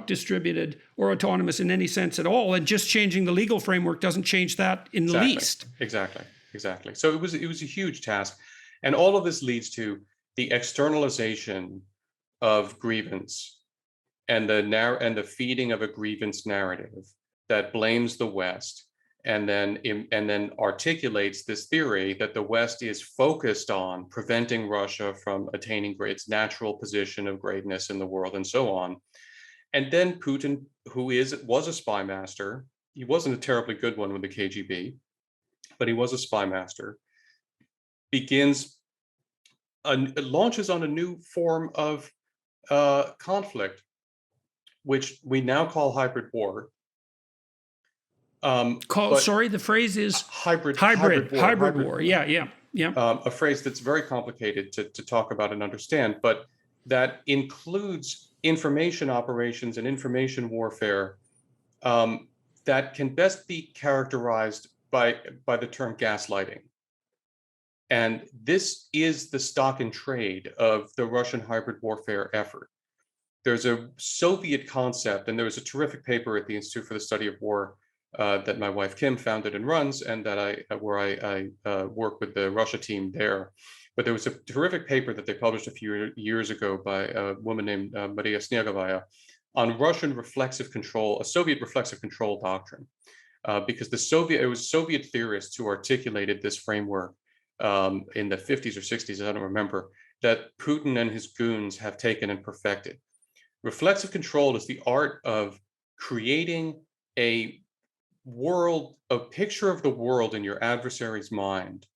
Speaker 2: distributed or autonomous in any sense at all, and just changing the legal framework doesn't change that in the least.
Speaker 1: Exactly. So it was a huge task, and all of this leads to the externalization of grievance and the feeding of a grievance narrative that blames the West, and then articulates this theory that the West is focused on preventing Russia from attaining its natural position of greatness in the world, and so on. And then Putin, who was a spy master, he wasn't a terribly good one with the KGB, but he was a spy master, launches on a new form of conflict, which we now call hybrid war.
Speaker 2: Sorry, the phrase is
Speaker 1: hybrid
Speaker 2: war. Yeah.
Speaker 1: A phrase that's very complicated to talk about and understand, but that includes information operations and information warfare that can best be characterized by the term gaslighting. And this is the stock and trade of the Russian hybrid warfare effort. There's a Soviet concept, and there was a terrific paper at the Institute for the Study of War that my wife Kim founded and runs, and that I work with the Russia team there. But there was a terrific paper that they published a few years ago by a woman named Maria Snegovaya on Russian reflexive control, a Soviet reflexive control doctrine, because it was Soviet theorists who articulated this framework in the 50s or 60s, I don't remember, that Putin and his goons have taken and perfected. Reflexive control is the art of creating a picture of the world in your adversary's mind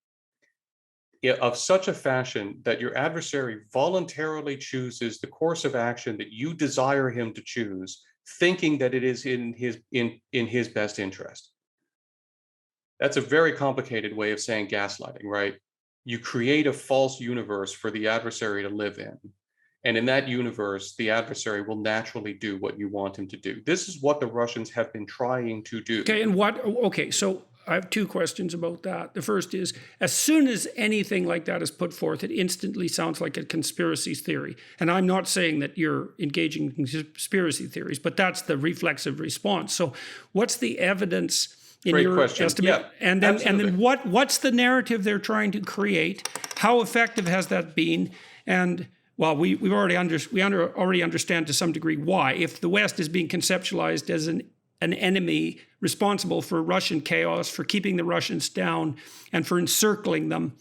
Speaker 1: of such a fashion that your adversary voluntarily chooses the course of action that you desire him to choose, thinking that it is in his best interest. That's a very complicated way of saying gaslighting, right? You create a false universe for the adversary to live in. And in that universe, the adversary will naturally do what you want him to do. This is what the Russians have been trying to do.
Speaker 2: Okay, so I have two questions about that. The first is, as soon as anything like that is put forth, it instantly sounds like a conspiracy theory. And I'm not saying that you're engaging in conspiracy theories, but that's the reflexive response. So what's the evidence in
Speaker 1: Great
Speaker 2: your
Speaker 1: question.
Speaker 2: estimate?
Speaker 1: Yeah,
Speaker 2: and then what's the narrative they're trying to create? How effective has that been? And well, we already understand to some degree why. If the West is being conceptualized as an enemy responsible for Russian chaos, for keeping the Russians down, and for encircling them,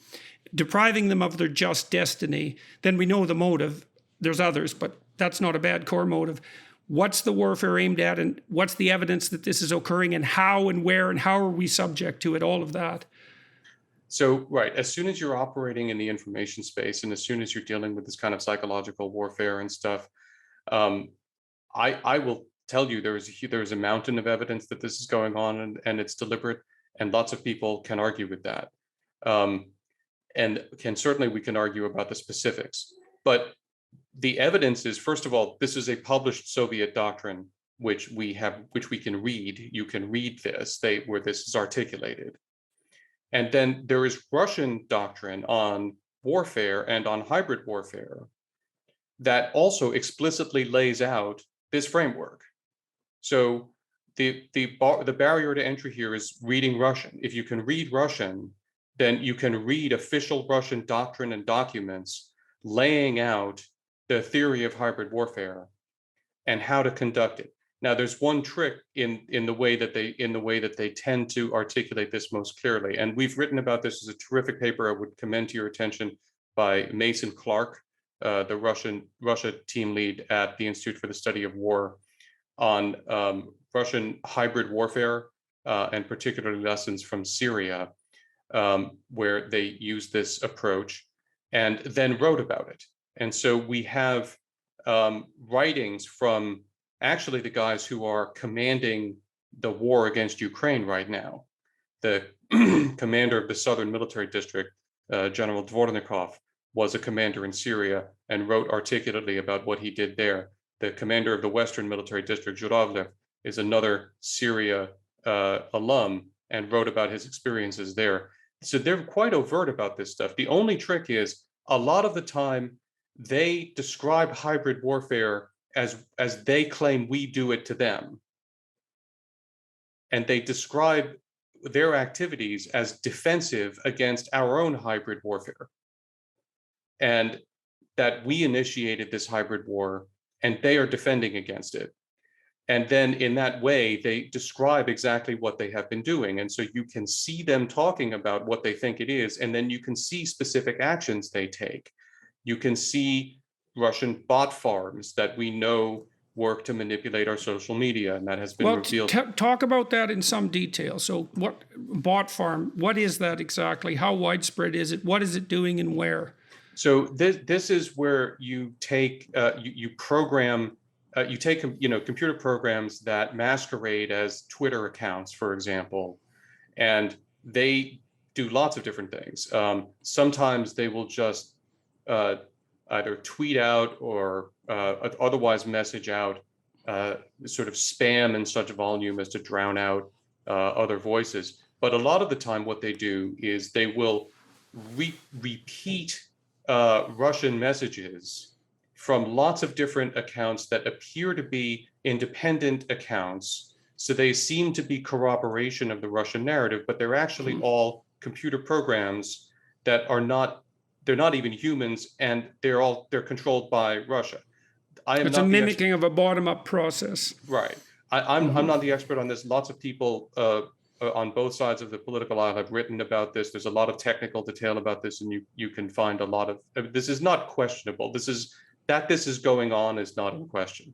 Speaker 2: depriving them of their just destiny, then we know the motive. There's others, but that's not a bad core motive. What's the warfare aimed at, and what's the evidence that this is occurring, and how and where and how are we subject to it, all of that?
Speaker 1: So, right, as soon as you're operating in the information space, and as soon as you're dealing with this kind of psychological warfare and stuff, I will tell you there is a mountain of evidence that this is going on, and it's deliberate, and lots of people can argue with that. and certainly we can argue about the specifics. But the evidence is, first of all, this is a published Soviet doctrine, which we can read. You can read this, where this is articulated. And then there is Russian doctrine on warfare and on hybrid warfare that also explicitly lays out this framework. So the barrier to entry here is reading Russian. If you can read Russian, then you can read official Russian doctrine and documents laying out the theory of hybrid warfare and how to conduct it. Now, there's one trick in the way that they tend to articulate this most clearly, and we've written about this. As a terrific paper I would commend to your attention by Mason Clark, the Russia team lead at the Institute for the Study of War, on Russian hybrid warfare and particularly lessons from Syria, where they used this approach and then wrote about it. And so we have writings from actually the guys who are commanding the war against Ukraine right now. The commander of the Southern Military District, General Dvornikov, was a commander in Syria and wrote articulately about what he did there. The commander of the Western Military District, Zhuravlev, is another Syria alum and wrote about his experiences there. So they're quite overt about this stuff. The only trick is, a lot of the time, they describe hybrid warfare as they claim we do it to them. And they describe their activities as defensive against our own hybrid warfare. And that we initiated this hybrid war and they are defending against it. And then in that way, they describe exactly what they have been doing. And so you can see them talking about what they think it is, and then you can see specific actions they take. You can see Russian bot farms that we know work to manipulate our social media, and that has been revealed.
Speaker 2: Talk about that in some detail. So what bot farm, what is that exactly? How widespread is it? What is it doing and where?
Speaker 1: So this is where you take you program you take computer programs that masquerade as Twitter accounts, for example, and they do lots of different things. Sometimes they will just either tweet out or otherwise message out sort of spam in such volume as to drown out other voices. But a lot of the time, what they do is they will repeat Russian messages from lots of different accounts that appear to be independent accounts. So they seem to be corroboration of the Russian narrative, but they're actually all computer programs that are not, they're not even humans, and they're controlled by Russia.
Speaker 2: It's a mimicking of a bottom-up process.
Speaker 1: Right. I'm not the expert on this. Lots of people on both sides of the political aisle have written about this. There's a lot of technical detail about this, and you can find a lot of, this is not questionable. This is going on is not in question.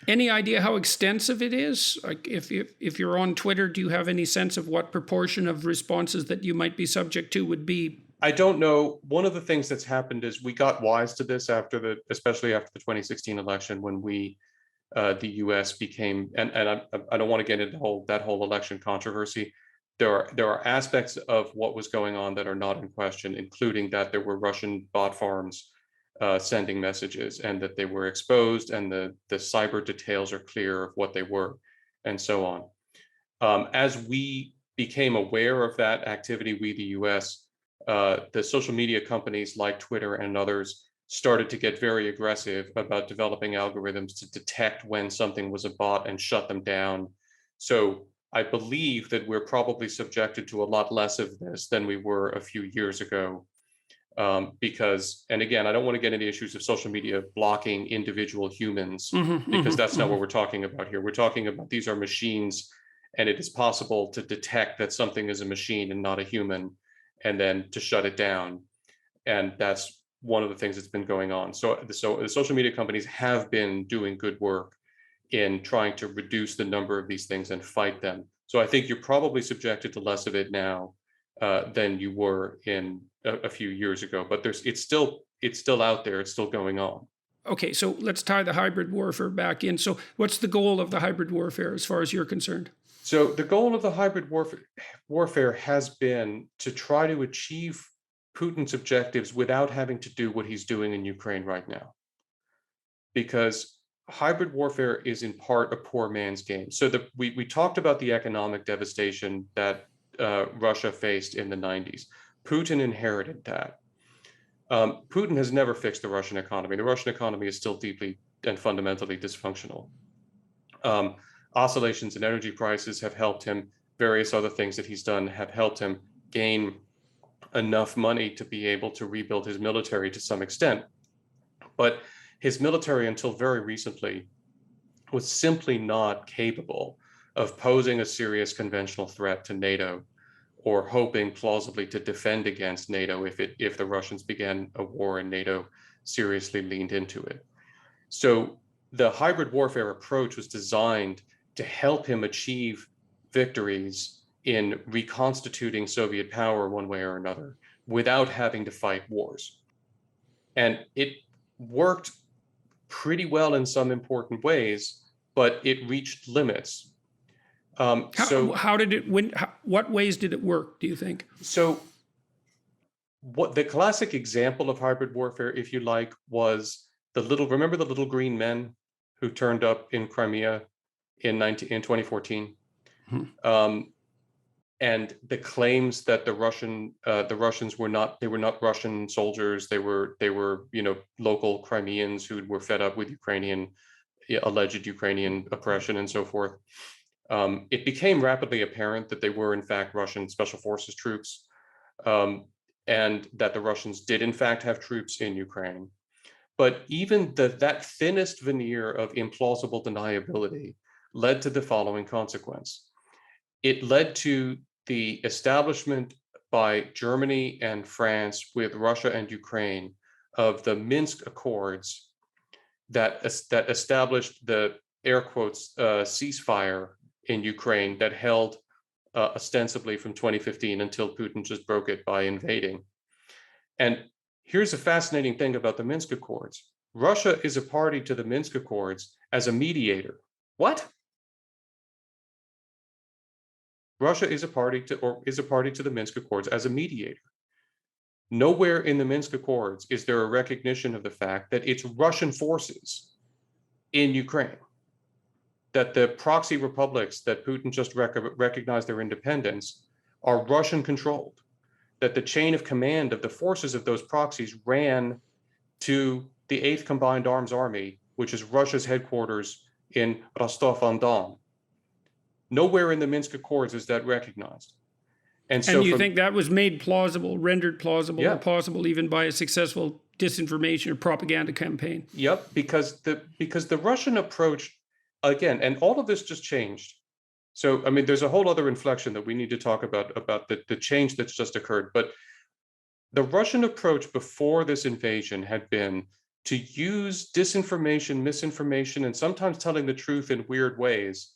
Speaker 2: Any idea how extensive it is? Like if you're on Twitter, do you have any sense of what proportion of responses that you might be subject to would be?
Speaker 1: I don't know. One of the things that's happened is we got wise to this especially after the 2016 election, when the U.S. became, and I don't want to get into that whole election controversy. There are aspects of what was going on that are not in question, including that there were Russian bot farms sending messages, and that they were exposed, and the cyber details are clear of what they were, and so on. As we became aware of that activity, we, the U.S., the social media companies like Twitter and others started to get very aggressive about developing algorithms to detect when something was a bot and shut them down. So I believe that we're probably subjected to a lot less of this than we were a few years ago. Because, and again, I don't want to get into issues of social media blocking individual humans, because that's not what we're talking about here. We're talking about, these are machines, and it is possible to detect that something is a machine and not a human, and then to shut it down. And that's one of the things that's been going on. So the social media companies have been doing good work in trying to reduce the number of these things and fight them. So I think you're probably subjected to less of it now than you were in a few years ago, but it's still out there. It's still going on.
Speaker 2: Okay, so let's tie the hybrid warfare back in. So what's the goal of the hybrid warfare as far as you're concerned?
Speaker 1: So the goal of the hybrid warfare has been to try to achieve Putin's objectives without having to do what he's doing in Ukraine right now. Because hybrid warfare is in part a poor man's game. So we talked about the economic devastation that Russia faced in the 90s. Putin inherited that. Putin has never fixed the Russian economy. The Russian economy is still deeply and fundamentally dysfunctional. Oscillations in energy prices have helped him. Various other things that he's done have helped him gain enough money to be able to rebuild his military to some extent. But his military, until very recently, was simply not capable of posing a serious conventional threat to NATO or hoping plausibly to defend against NATO if the Russians began a war and NATO seriously leaned into it. So the hybrid warfare approach was designed to help him achieve victories in reconstituting Soviet power one way or another without having to fight wars. And it worked pretty well in some important ways, but it reached limits.
Speaker 2: How did it win? What ways did it work, do you think?
Speaker 1: So what the classic example of hybrid warfare, if you like, was remember the little green men who turned up in Crimea in 2014? And the claims that the Russians were not Russian soldiers, they were local Crimeans who were fed up with alleged Ukrainian oppression and so forth. It became rapidly apparent that they were in fact Russian special forces troops, and that the Russians did in fact have troops in Ukraine. But even that thinnest veneer of implausible deniability led to the following consequence. It led to the establishment by Germany and France with Russia and Ukraine of the Minsk Accords that established the air quotes ceasefire in Ukraine that held ostensibly from 2015 until Putin just broke it by invading. And here's a fascinating thing about the Minsk Accords. Russia is a party to the Minsk Accords as a mediator. What? Russia is a party to the Minsk Accords as a mediator. Nowhere in the Minsk Accords is there a recognition of the fact that it's Russian forces in Ukraine, that the proxy republics that Putin just recognized their independence are Russian controlled, that the chain of command of the forces of those proxies ran to the 8th Combined Arms Army, which is Russia's headquarters in Rostov-on-Don. Nowhere in the Minsk Accords is that recognized. And so
Speaker 2: you think that was made plausible, rendered plausible,
Speaker 1: Yeah.
Speaker 2: or possible even by a successful disinformation or propaganda campaign?
Speaker 1: Yep, because the Russian approach, again, and all of this just changed. So, I mean, there's a whole other inflection that we need to talk about the change that's just occurred. But the Russian approach before this invasion had been to use disinformation, misinformation, and sometimes telling the truth in weird ways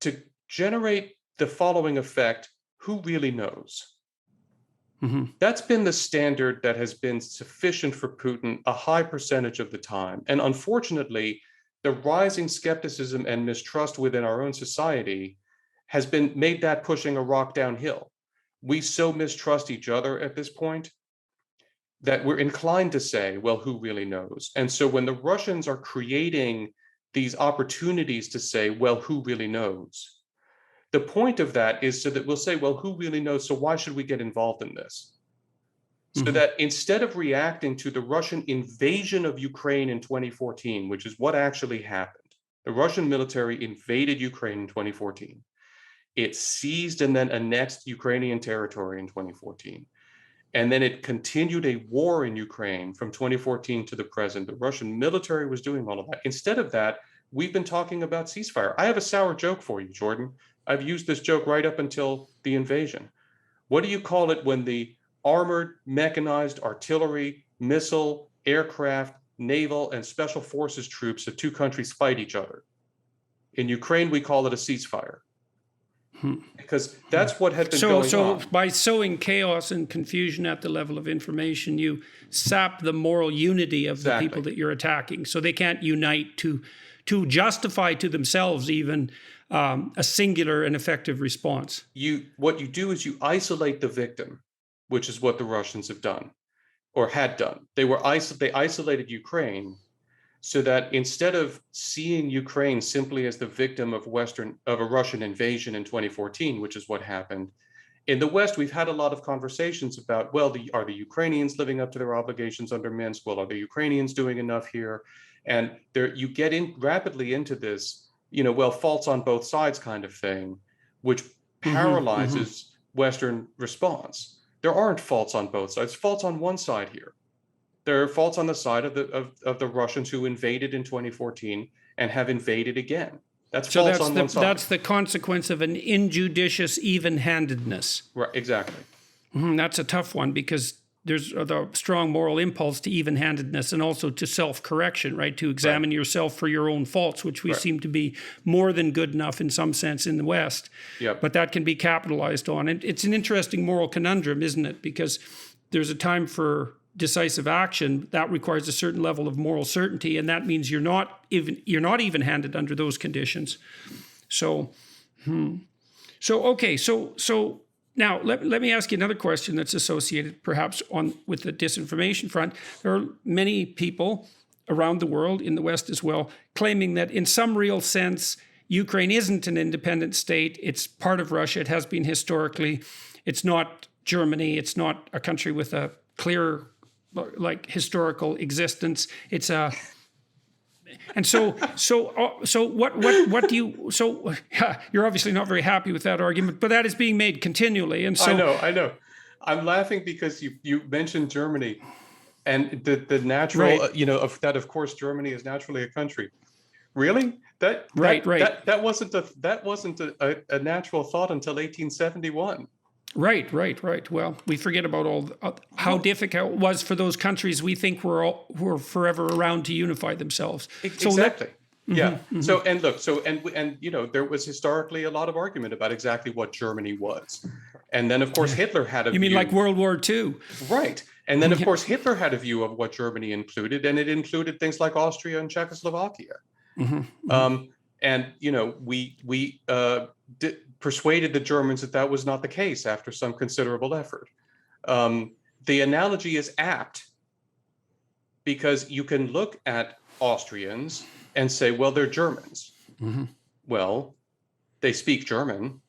Speaker 1: to generate the following effect: who really knows? That's been the standard that has been sufficient for Putin a high percentage of the time. And unfortunately, the rising skepticism and mistrust within our own society has been made that pushing a rock downhill. We so mistrust each other at this point that we're inclined to say, well, who really knows? And so when the Russians are creating these opportunities to say, well, who really knows? The point of that is so that we'll say, well, who really knows? So why should we get involved in this? So that instead of reacting to the Russian invasion of Ukraine in 2014, which is what actually happened, the Russian military invaded Ukraine in 2014. It seized and then annexed Ukrainian territory in 2014. And then it continued a war in Ukraine from 2014 to the present. The Russian military was doing all of that. Instead of that, we've been talking about ceasefire. I have a sour joke for you, Jordan. I've used this joke right up until the invasion. What do you call it when the armored, mechanized artillery, missile, aircraft, naval, and special forces troops of two countries fight each other? In Ukraine, we call it a ceasefire. Because that's what had been going on.
Speaker 2: So by sowing chaos and confusion at the level of information, you sap the moral unity of the people that you're attacking. So they can't unite to justify to themselves even a singular and effective response.
Speaker 1: What you do is you isolate the victim. which is what the Russians have done or had done. They isolated Ukraine so that instead of seeing Ukraine simply as the victim of a Russian invasion in 2014, which is what happened, in the West, we've had a lot of conversations about, well, are the Ukrainians living up to their obligations under Minsk? Well, are the Ukrainians doing enough here? And there, you get in rapidly into this, well, faults on both sides kind of thing, which paralyzes Western response. There aren't faults on both sides. Faults on one side here. There are faults on the side of the Russians who invaded in 2014 and have invaded again. That's faults on one side.
Speaker 2: That's the consequence of an injudicious even-handedness.
Speaker 1: Right, exactly.
Speaker 2: That's a tough one because there's the strong moral impulse to even-handedness and also to self-correction, right? To examine yourself for your own faults, which we seem to be more than good enough in some sense in the West.
Speaker 1: Yep.
Speaker 2: But that can be capitalized on. And it's an interesting moral conundrum, isn't it? Because there's a time for decisive action that requires a certain level of moral certainty, and that means you're not even-handed under those conditions. So now let me ask you another question that's associated perhaps with the disinformation front. There are many people around the world, in the West as well, claiming that in some real sense Ukraine isn't an independent state. It's part of Russia. It has been historically. It's not Germany. It's not a country with a clear historical existence. It's a, and so what do you? So you're obviously not very happy with that argument, but that is being made continually. And so
Speaker 1: I know. I'm laughing because you mentioned Germany, and the natural, that of course Germany is naturally a country. Really? That wasn't a natural thought until 1871.
Speaker 2: Right. Well, we forget about how difficult it was for those countries we think were forever around to unify themselves.
Speaker 1: Exactly. So and look, there was historically a lot of argument about exactly what Germany was, and then of course Hitler had a view.
Speaker 2: You mean like World War II?
Speaker 1: Right. And then of course Hitler had a view of what Germany included, and it included things like Austria and Czechoslovakia. And we persuaded the Germans that was not the case after some considerable effort. The analogy is apt because you can look at Austrians and say, well, they're Germans. Well, they speak German.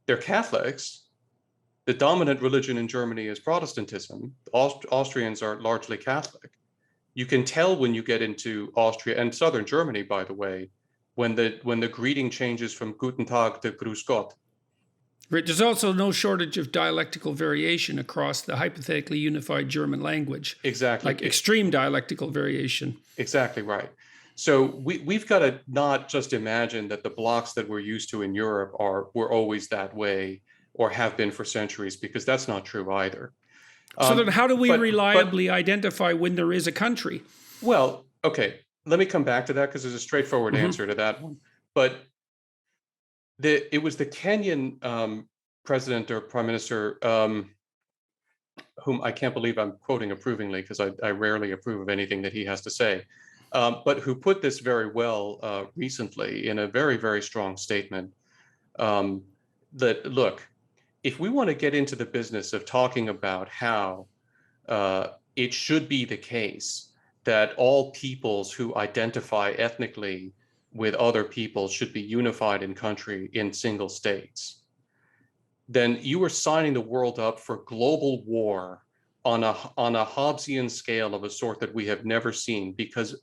Speaker 1: They're Catholics. The dominant religion in Germany is Protestantism. Austrians are largely Catholic. You can tell when you get into Austria and southern Germany, by the way, when the greeting changes from Guten Tag to Grüß Gott.
Speaker 2: Right. There's also no shortage of dialectical variation across the hypothetically unified German language.
Speaker 1: Exactly.
Speaker 2: Like extreme dialectical variation.
Speaker 1: Exactly right. So we've got to not just imagine that the blocks that we're used to in Europe were always that way or have been for centuries, because that's not true either.
Speaker 2: So then how do we reliably identify when there is a country?
Speaker 1: Well, okay. Let me come back to that because there's a straightforward answer to that one. But it was the Kenyan president or prime minister, whom I can't believe I'm quoting approvingly because I rarely approve of anything that he has to say, but who put this very well recently in a very, very strong statement that, look, if we want to get into the business of talking about how it should be the case that all peoples who identify ethnically with other peoples should be unified in single states, then you are signing the world up for global war on a Hobbesian scale of a sort that we have never seen. Because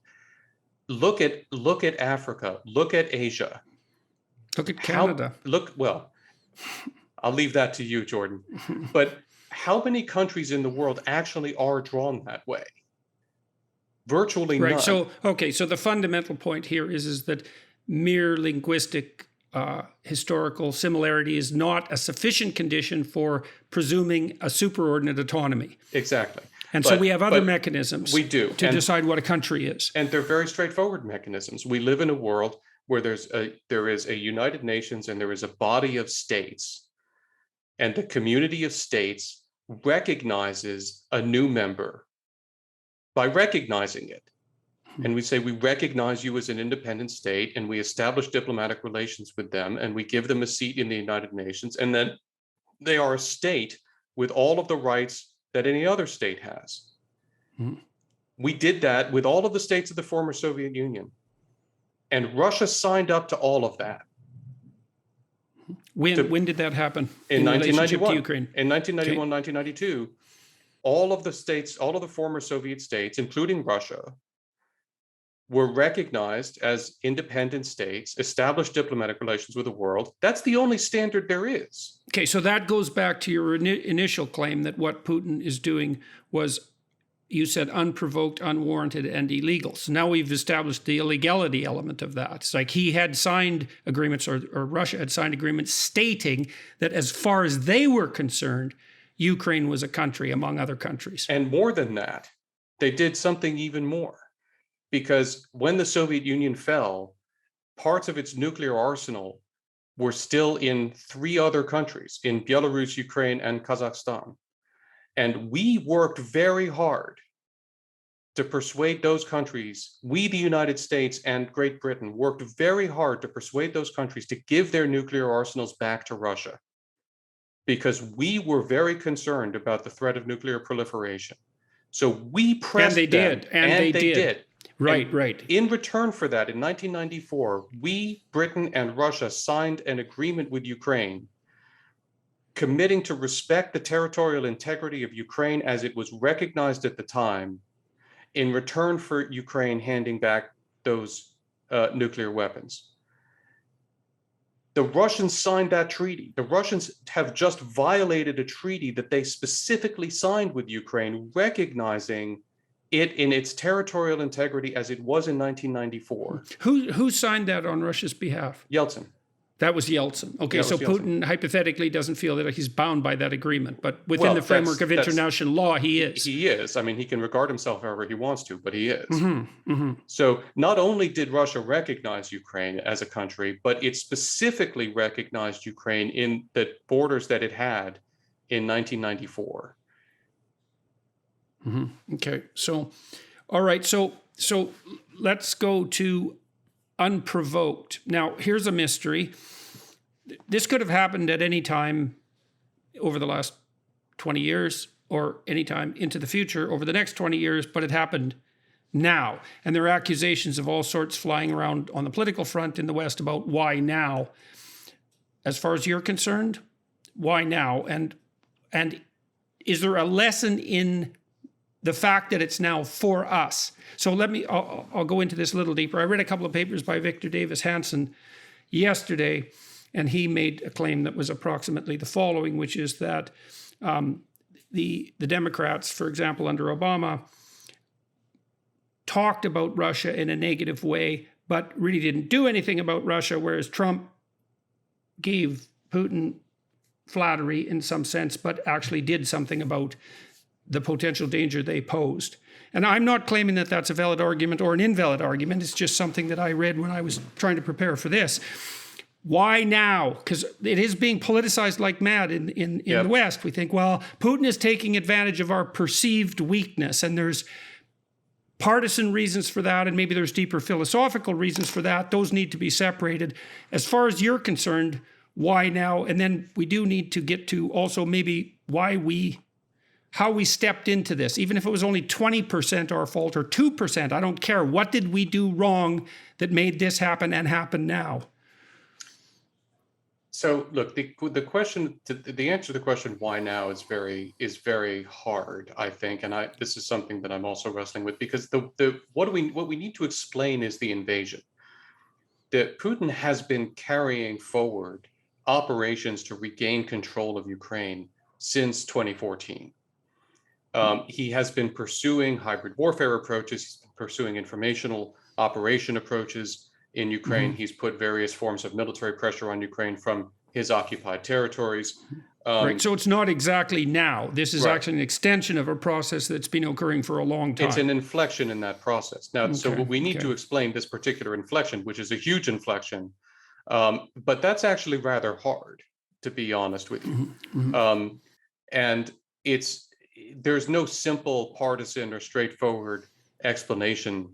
Speaker 1: look at Africa, look at Asia,
Speaker 2: look at Canada.
Speaker 1: I'll leave that to you, Jordan. But how many countries in the world actually are drawn that way? Virtually none.
Speaker 2: So the fundamental point here is that mere linguistic historical similarity is not a sufficient condition for presuming a superordinate autonomy.
Speaker 1: Exactly.
Speaker 2: And so we have other mechanisms
Speaker 1: we do
Speaker 2: to decide what a country is.
Speaker 1: And they're very straightforward mechanisms. We live in a world where there is a United Nations and there is a body of states, and the community of states recognizes a new member by recognizing it. And we say, we recognize you as an independent state, and we establish diplomatic relations with them, and we give them a seat in the United Nations, and then they are a state with all of the rights that any other state has.
Speaker 2: Mhm.
Speaker 1: We did that with all of the states of the former Soviet Union. And Russia signed up to all of that.
Speaker 2: When did that happen
Speaker 1: In
Speaker 2: relationship to
Speaker 1: 1991.
Speaker 2: Ukraine?
Speaker 1: In 1991, 1992, all of the states, all of the former Soviet states, including Russia, were recognized as independent states, established diplomatic relations with the world. That's the only standard there is.
Speaker 2: Okay, so that goes back to your initial claim that what Putin is doing was, you said, unprovoked, unwarranted, and illegal. So now we've established the illegality element of that. It's like he had signed agreements, or Russia had signed agreements stating that as far as they were concerned, Ukraine was a country among other countries.
Speaker 1: And more than that, they did something even more. Because when the Soviet Union fell, parts of its nuclear arsenal were still in 3 other countries, in Belarus, Ukraine, and Kazakhstan. And we worked very hard to persuade those countries, we, the United States and Great Britain, worked very hard to persuade those countries to give their nuclear arsenals back to Russia, because we were very concerned about the threat of nuclear proliferation. So we pressed
Speaker 2: And they
Speaker 1: them,
Speaker 2: did, and they did. Right,
Speaker 1: And
Speaker 2: right.
Speaker 1: in return for that, in 1994, we, Britain and Russia, signed an agreement with Ukraine committing to respect the territorial integrity of Ukraine as it was recognized at the time, in return for Ukraine handing back those nuclear weapons. The Russians signed that treaty. The Russians have just violated a treaty that they specifically signed with Ukraine, recognizing it in its territorial integrity as it was in 1994.
Speaker 2: Who signed that on Russia's behalf?
Speaker 1: Yeltsin.
Speaker 2: That was Yeltsin. Okay,
Speaker 1: That
Speaker 2: so
Speaker 1: was Yeltsin.
Speaker 2: Putin hypothetically doesn't feel that he's bound by that agreement, but within the framework of international law, he is.
Speaker 1: He is. I mean, he can regard himself however he wants to, but he is. So not only did Russia recognize Ukraine as a country, but it specifically recognized Ukraine in the borders that it had in 1994.
Speaker 2: Okay, so, all right, so let's go to unprovoked. Now, here's a mystery. This could have happened at any time over the last 20 years, or any time into the future over the next 20 years, but it happened now. And there are accusations of all sorts flying around on the political front in the West about why now. As far as you're concerned, why now? And is there a lesson in the fact that it's now for us? So I'll go into this a little deeper. I read a couple of papers by Victor Davis Hanson yesterday, and he made a claim that was approximately the following, which is that the Democrats, for example, under Obama, talked about Russia in a negative way, but really didn't do anything about Russia, whereas Trump gave Putin flattery in some sense, but actually did something about the potential danger they posed. And I'm not claiming that that's a valid argument or an invalid argument. It's just something that I read when I was trying to prepare for this. Why now? Because it is being politicized like mad in the West. We think, well, Putin is taking advantage of our perceived weakness, and there's partisan reasons for that, and maybe there's deeper philosophical reasons for that. Those need to be separated. As far as you're concerned, why now? And then we do need to get to also maybe how we stepped into this, even if it was only 20% our fault or 2%, I don't care. What did we do wrong that made this happen and happen now?
Speaker 1: So look, the answer to the question why now is very hard, I think, and this is something that I'm also wrestling with, because what we need to explain is the invasion. That Putin has been carrying forward operations to regain control of Ukraine since 2014. He has been pursuing hybrid warfare approaches, he's been pursuing informational operation approaches in Ukraine. He's put various forms of military pressure on Ukraine from his occupied territories.
Speaker 2: Right, so it's not exactly now. This is actually an extension of a process that's been occurring for a long time.
Speaker 1: It's an inflection in that process. Now, so what we need to explain this particular inflection, which is a huge inflection, but that's actually rather hard, to be honest with you. And there's no simple partisan or straightforward explanation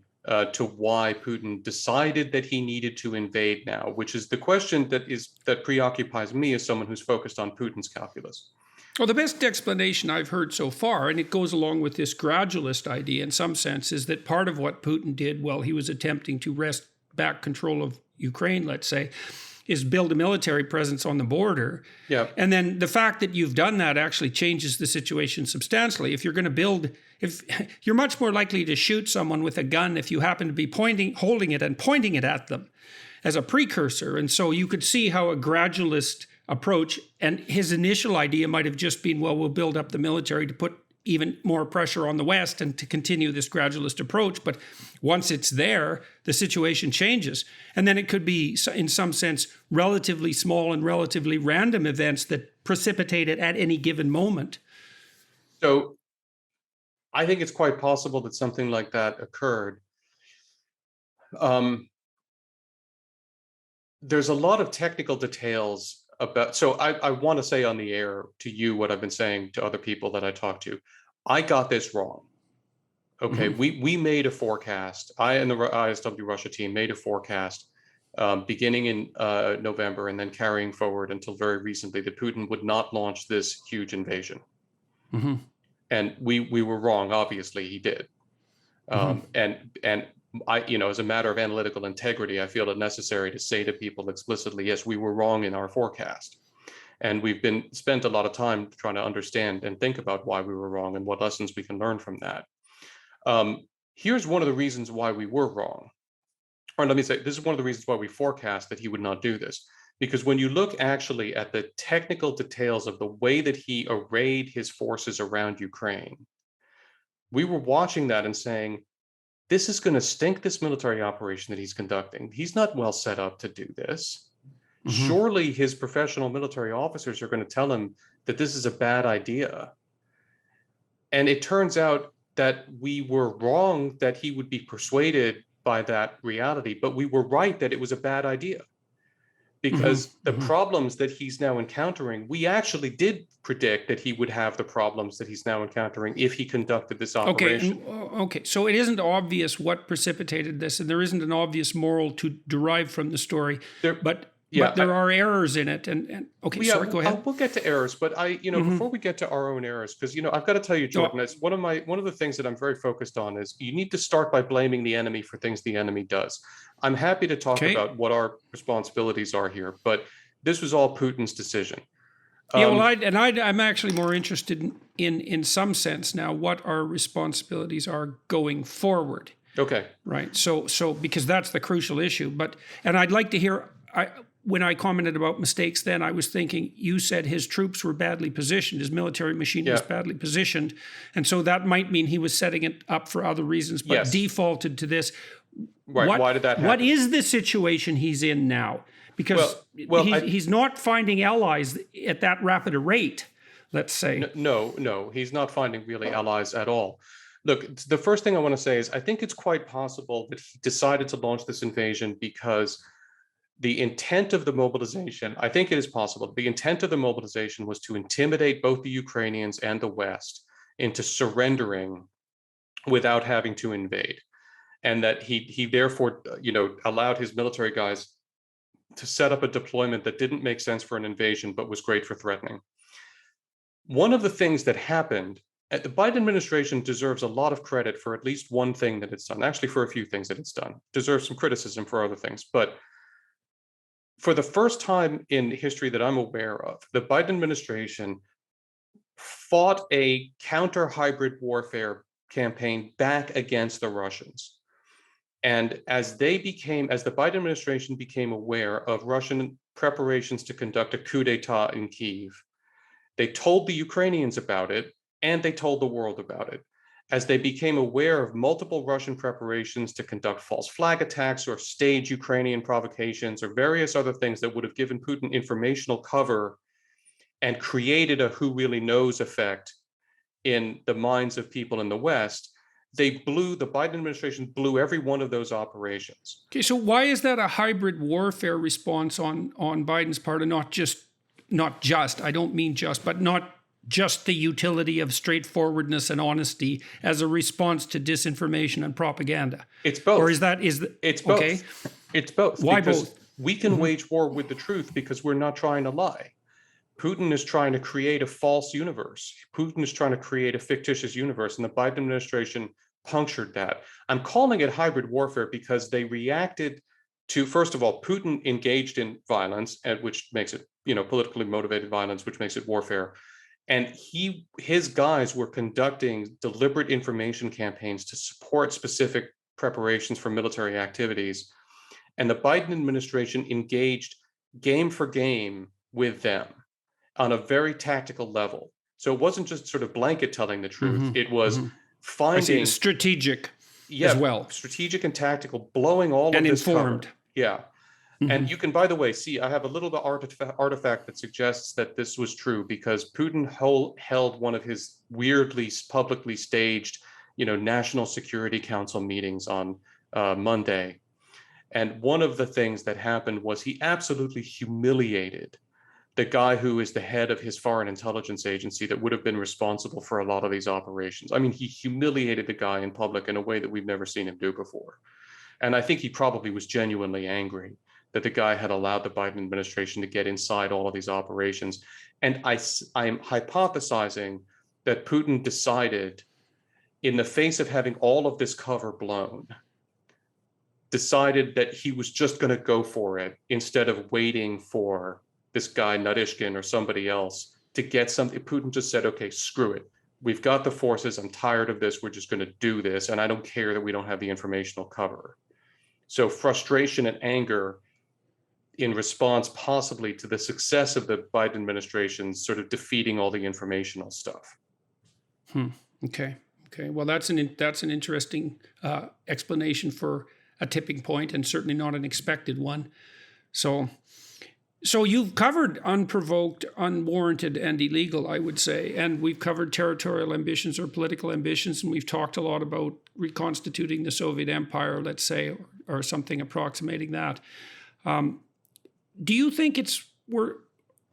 Speaker 1: to why Putin decided that he needed to invade now, which is the question that preoccupies me as someone who's focused on Putin's calculus.
Speaker 2: Well, the best explanation I've heard so far, and it goes along with this gradualist idea in some sense, is that part of what Putin did while he was attempting to wrest back control of Ukraine, let's say, is build a military presence on the border.
Speaker 1: Yeah.
Speaker 2: And then the fact that you've done that actually changes the situation substantially. If you're going to build, if you're much more likely to shoot someone with a gun if you happen to be holding it and pointing it at them as a precursor. And so you could see how a gradualist approach, and his initial idea might have just been, well, we'll build up the military to put even more pressure on the West and to continue this gradualist approach. But once it's there, the situation changes. And then it could be, in some sense, relatively small and relatively random events that precipitate it at any given moment.
Speaker 1: So I think it's quite possible that something like that occurred. There's a lot of technical details about, so I want to say on the air to you what I've been saying to other people that I talk to. I got this wrong. Okay, we made a forecast. I and the ISW Russia team made a forecast beginning in November and then carrying forward until very recently that Putin would not launch this huge invasion. And we were wrong. Obviously, he did. And I, as a matter of analytical integrity, I feel it necessary to say to people explicitly, yes, we were wrong in our forecast. And we've spent a lot of time trying to understand and think about why we were wrong and what lessons we can learn from that. Here's one of the reasons why we were wrong. Or let me say, this is one of the reasons why we forecast that he would not do this. Because when you look actually at the technical details of the way that he arrayed his forces around Ukraine, we were watching that and saying, this is going to stink, this military operation that he's conducting. He's not well set up to do this. Surely his professional military officers are going to tell him that this is a bad idea. And it turns out that we were wrong that he would be persuaded by that reality, but we were right that it was a bad idea. Because the problems that he's now encountering, we actually did predict that he would have the problems that he's now encountering if he conducted this operation.
Speaker 2: Okay, so it isn't obvious what precipitated this, and there isn't an obvious moral to derive from the story, but there are errors in it. And okay, sorry, go ahead.
Speaker 1: We'll get to errors, but before we get to our own errors, because I've got to tell you, Jordan, it's one of the things that I'm very focused on is you need to start by blaming the enemy for things the enemy does. I'm happy to talk about what our responsibilities are here, but this was all Putin's decision.
Speaker 2: I'm actually more interested in some sense now what our responsibilities are going forward.
Speaker 1: Okay.
Speaker 2: Right. So because that's the crucial issue. And I'd like to hear. When I commented about mistakes then, I was thinking, you said his troops were badly positioned, his military machine was badly positioned. And so that might mean he was setting it up for other reasons, but defaulted to this.
Speaker 1: Right. Why did that happen?
Speaker 2: What is the situation he's in now? Because he's not finding allies at that rapid a rate, let's say.
Speaker 1: No, he's not finding really allies at all. Look, the first thing I want to say is I think it's quite possible that he decided to launch this invasion because the intent of the mobilization, I think it is possible, the intent of the mobilization was to intimidate both the Ukrainians and the West into surrendering without having to invade. And that he therefore, allowed his military guys to set up a deployment that didn't make sense for an invasion, but was great for threatening. One of the things that happened, the Biden administration deserves a lot of credit for at least one thing that it's done, actually for a few things that it's done, deserves some criticism for other things, but for the first time in history that I'm aware of, the Biden administration fought a counter-hybrid warfare campaign back against the Russians. And as the Biden administration became aware of Russian preparations to conduct a coup d'etat in Kyiv, they told the Ukrainians about it, and they told the world about it. As they became aware of multiple Russian preparations to conduct false flag attacks or stage Ukrainian provocations or various other things that would have given Putin informational cover and created a who really knows effect in the minds of people in the West, the Biden administration blew every one of those operations.
Speaker 2: Okay, so why is that a hybrid warfare response on Biden's part and not just, I don't mean just, but not just the utility of straightforwardness and honesty as a response to disinformation and propaganda?
Speaker 1: It's both.
Speaker 2: Or it's both.
Speaker 1: Okay? It's both.
Speaker 2: Why both?
Speaker 1: We can wage war with the truth because we're not trying to lie. Putin is trying to create a false universe. Putin is trying to create a fictitious universe, and the Biden administration punctured that. I'm calling it hybrid warfare because they reacted to, first of all, Putin engaged in violence, which makes it, politically motivated violence, which makes it warfare. And his guys were conducting deliberate information campaigns to support specific preparations for military activities. And the Biden administration engaged game for game with them on a very tactical level. So it wasn't just sort of blanket telling the truth. It was finding
Speaker 2: strategic as well,
Speaker 1: strategic and tactical, blowing all
Speaker 2: and
Speaker 1: of this
Speaker 2: informed.
Speaker 1: cover. Yeah. And you can, by the way, see, I have a little bit artifact that suggests that this was true, because Putin held one of his weirdly publicly staged, National Security Council meetings on Monday. And one of the things that happened was he absolutely humiliated the guy who is the head of his foreign intelligence agency that would have been responsible for a lot of these operations. I mean, he humiliated the guy in public in a way that we've never seen him do before. And I think he probably was genuinely angry that the guy had allowed the Biden administration to get inside all of these operations. And I am hypothesizing that Putin decided, in the face of having all of this cover blown, decided that he was just going to go for it instead of waiting for this guy Naryshkin or somebody else to get something. Putin just said, okay, screw it. We've got the forces. I'm tired of this. We're just going to do this. And I don't care that we don't have the informational cover. So frustration and anger in response possibly to the success of the Biden administration sort of defeating all the informational stuff.
Speaker 2: Okay. Well, that's an interesting explanation for a tipping point, and certainly not an expected one. So you've covered unprovoked, unwarranted, and illegal, I would say, and we've covered territorial ambitions or political ambitions, and we've talked a lot about reconstituting the Soviet Empire, let's say, or something approximating that. Do you think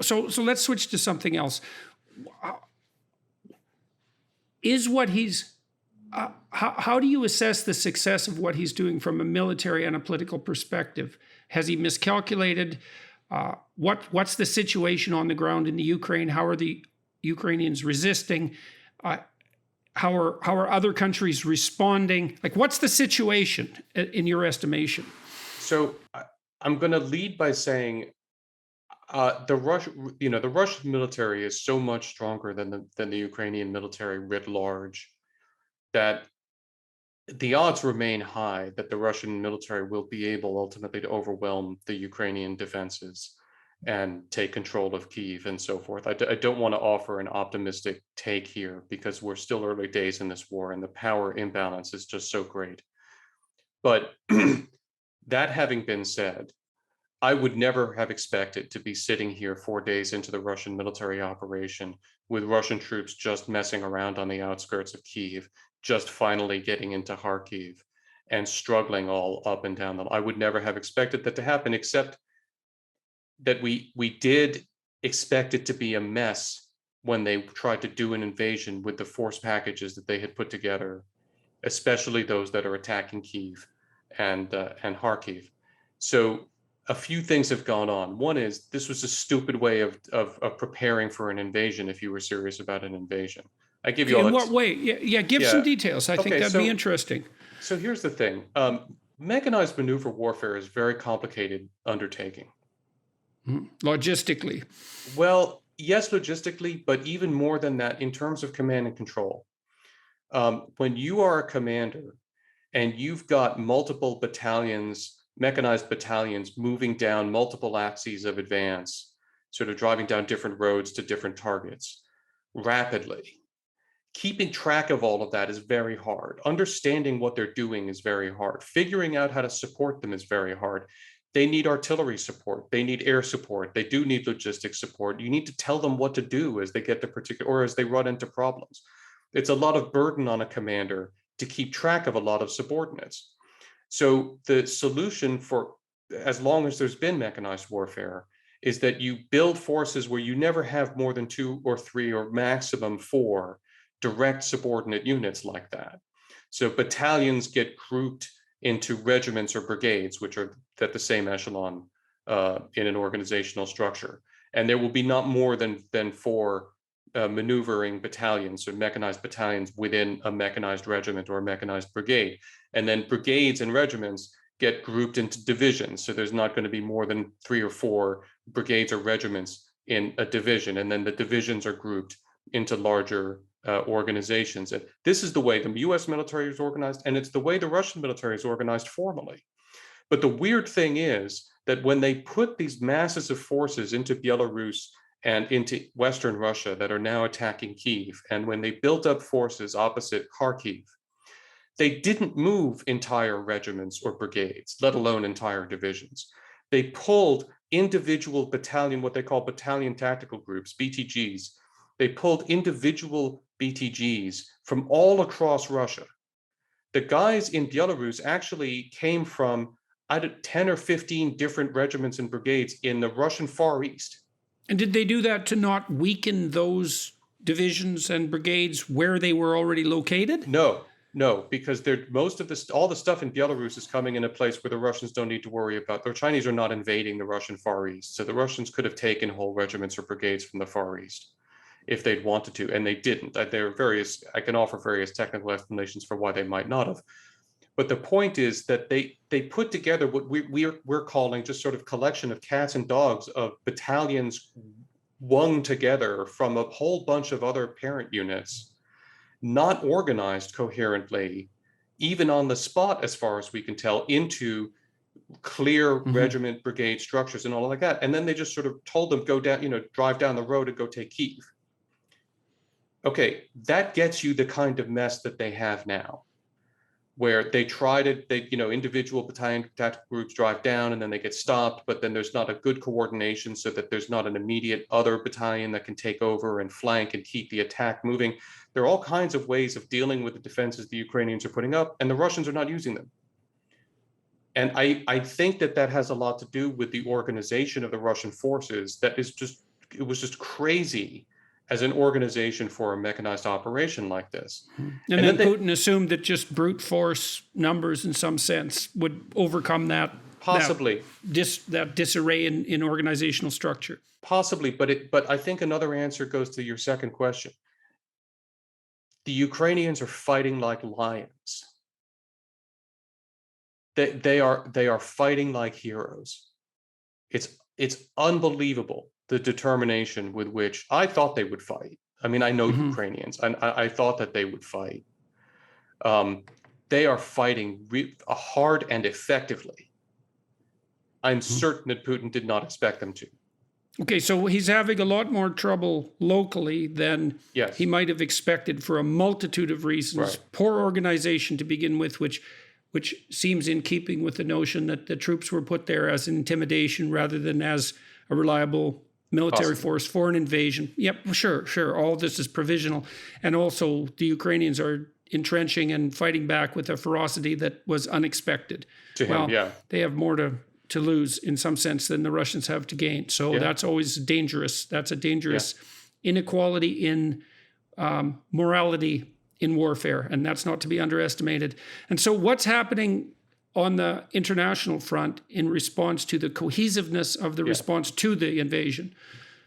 Speaker 2: so let's switch to something else. Is what he's how do you assess the success of what he's doing from a military and a political perspective? Has he miscalculated? What's the situation on the ground in the Ukraine? How are the Ukrainians resisting? How are other countries responding? Like, what's the situation in your estimation?
Speaker 1: So I'm going to lead by saying the Russian military is so much stronger than the Ukrainian military writ large, that the odds remain high that the Russian military will be able ultimately to overwhelm the Ukrainian defenses and take control of Kyiv and so forth. I don't want to offer an optimistic take here, because we're still early days in this war and the power imbalance is just so great. But that having been said, I would never have expected to be sitting here 4 days into the Russian military operation with Russian troops just messing around on the outskirts of Kyiv, just finally getting into Kharkiv and struggling all up and down. I would never have expected that to happen, except that we did expect it to be a mess when they tried to do an invasion with the force packages that they had put together, especially those that are attacking Kyiv and Kharkiv. So a few things have gone on. One is, this was a stupid way of preparing for an invasion if you were serious about an invasion. I give you all.
Speaker 2: In what way? Yeah, give some details. I think that'd be interesting.
Speaker 1: So here's the thing. Mechanized maneuver warfare is a very complicated undertaking.
Speaker 2: Logistically.
Speaker 1: Well, yes, logistically, but even more than that, in terms of command and control. When you are a commander and you've got multiple battalions, mechanized battalions, moving down multiple axes of advance, sort of driving down different roads to different targets rapidly, keeping track of all of that is very hard. Understanding what they're doing is very hard. Figuring out how to support them is very hard. They need artillery support. They need air support. They do need logistics support. You need to tell them what to do as they get the particular, or as they run into problems. It's a lot of burden on a commander to keep track of a lot of subordinates. So the solution for, as long as there's been mechanized warfare, is that you build forces where you never have more than 2 or 3 or maximum 4 direct subordinate units like that. So battalions get grouped into regiments or brigades, which are at the same echelon in an organizational structure. And there will be not more than 4 maneuvering battalions or mechanized battalions within a mechanized regiment or a mechanized brigade. And then brigades and regiments get grouped into divisions. So there's not going to be more than 3 or 4 brigades or regiments in a division. And then the divisions are grouped into larger organizations. And this is the way the US military is organized, and it's the way the Russian military is organized formally. But the weird thing is that when they put these masses of forces into Belarus and into Western Russia that are now attacking Kyiv, and when they built up forces opposite Kharkiv, they didn't move entire regiments or brigades, let alone entire divisions. They pulled individual battalion, what they call battalion tactical groups, BTGs. They pulled individual BTGs from all across Russia. The guys in Belarus actually came from 10 or 15 different regiments and brigades in the Russian Far East.
Speaker 2: And did they do that to not weaken those divisions and brigades where they were already located?
Speaker 1: No, because all the stuff in Belarus is coming in a place where the Russians don't need to worry about. The Chinese are not invading the Russian Far East, so the Russians could have taken whole regiments or brigades from the Far East if they'd wanted to, and they didn't. I can offer various technical explanations for why they might not have. But the point is that they put together what we're calling just sort of collection of cats and dogs of battalions wung together from a whole bunch of other parent units, not organized coherently, even on the spot, as far as we can tell, into clear regiment brigade structures and all like that. And then they just sort of told them, go down, drive down the road and go take Kyiv. Okay, that gets you the kind of mess that they have now, where they try to, individual battalion tactical groups drive down and then they get stopped, but then there's not a good coordination so that there's not an immediate other battalion that can take over and flank and keep the attack moving. There are all kinds of ways of dealing with the defenses the Ukrainians are putting up, and the Russians are not using them. And I think that has a lot to do with the organization of the Russian forces. It was just crazy as an organization for a mechanized operation like this.
Speaker 2: And then Putin assumed that just brute force numbers in some sense would overcome that.
Speaker 1: Possibly.
Speaker 2: That disarray in organizational structure.
Speaker 1: Possibly, but I think another answer goes to your second question. The Ukrainians are fighting like lions. They are fighting like heroes. It's unbelievable, the determination with which I thought they would fight. I mean, I know Ukrainians, and I thought that they would fight. They are fighting hard and effectively. I'm certain that Putin did not expect them to.
Speaker 2: Okay, so he's having a lot more trouble locally than he might have expected for a multitude of reasons.
Speaker 1: Right.
Speaker 2: Poor organization to begin with, which seems in keeping with the notion that the troops were put there as an intimidation rather than as a reliable military force for an invasion. Yep, sure. All this is provisional. And also the Ukrainians are entrenching and fighting back with a ferocity that was unexpected.
Speaker 1: To him,
Speaker 2: they have more to lose in some sense than the Russians have to gain. So that's always dangerous. That's a dangerous inequality in morality in warfare, and that's not to be underestimated. And so what's happening on the international front in response to the cohesiveness of the response to the invasion?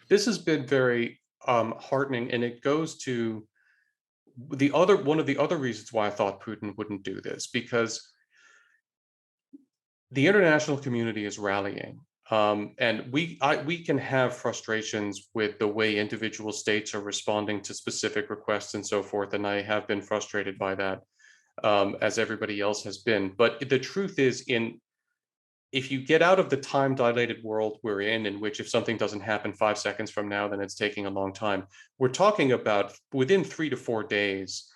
Speaker 1: This has been very heartening, and it goes to one of the other reasons why I thought Putin wouldn't do this, because the international community is rallying. And we can have frustrations with the way individual states are responding to specific requests and so forth, and I have been frustrated by that, as everybody else has been. But the truth is, if you get out of the time-dilated world we're in which if something doesn't happen 5 seconds from now, then it's taking a long time, we're talking about within 3 to 4 days,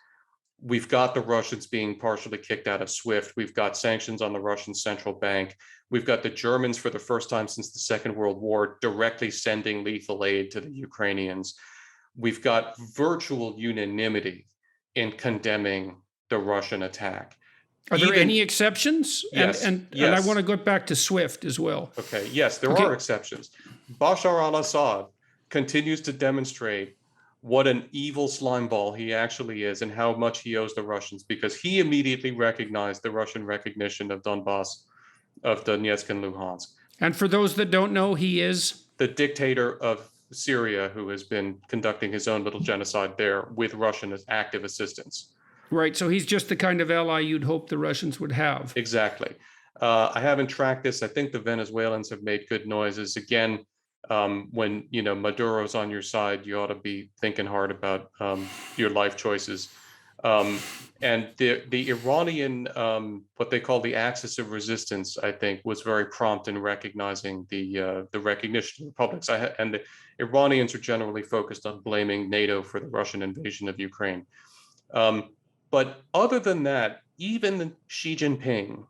Speaker 1: we've got the Russians being partially kicked out of SWIFT. We've got sanctions on the Russian central bank. We've got the Germans, for the first time since the Second World War, directly sending lethal aid to the Ukrainians. We've got virtual unanimity in condemning the Russian attack.
Speaker 2: Are there any exceptions?
Speaker 1: Yes.
Speaker 2: And I want to go back to SWIFT as well.
Speaker 1: Okay, yes, there are exceptions. Bashar al-Assad continues to demonstrate what an evil slimeball he actually is and how much he owes the Russians, because he immediately recognized the Russian recognition of Donbass, of Donetsk and Luhansk.
Speaker 2: And for those that don't know, he is?
Speaker 1: the dictator of Syria, who has been conducting his own little genocide there with Russian active assistance.
Speaker 2: Right. So he's just the kind of ally you'd hope the Russians would have.
Speaker 1: Exactly. I haven't tracked this. I think the Venezuelans have made good noises. Again, when Maduro's on your side, you ought to be thinking hard about your life choices. And the Iranian, what they call the axis of resistance, I think, was very prompt in recognizing the recognition of republics. And the Iranians are generally focused on blaming NATO for the Russian invasion of Ukraine. But other than that, even Xi Jinping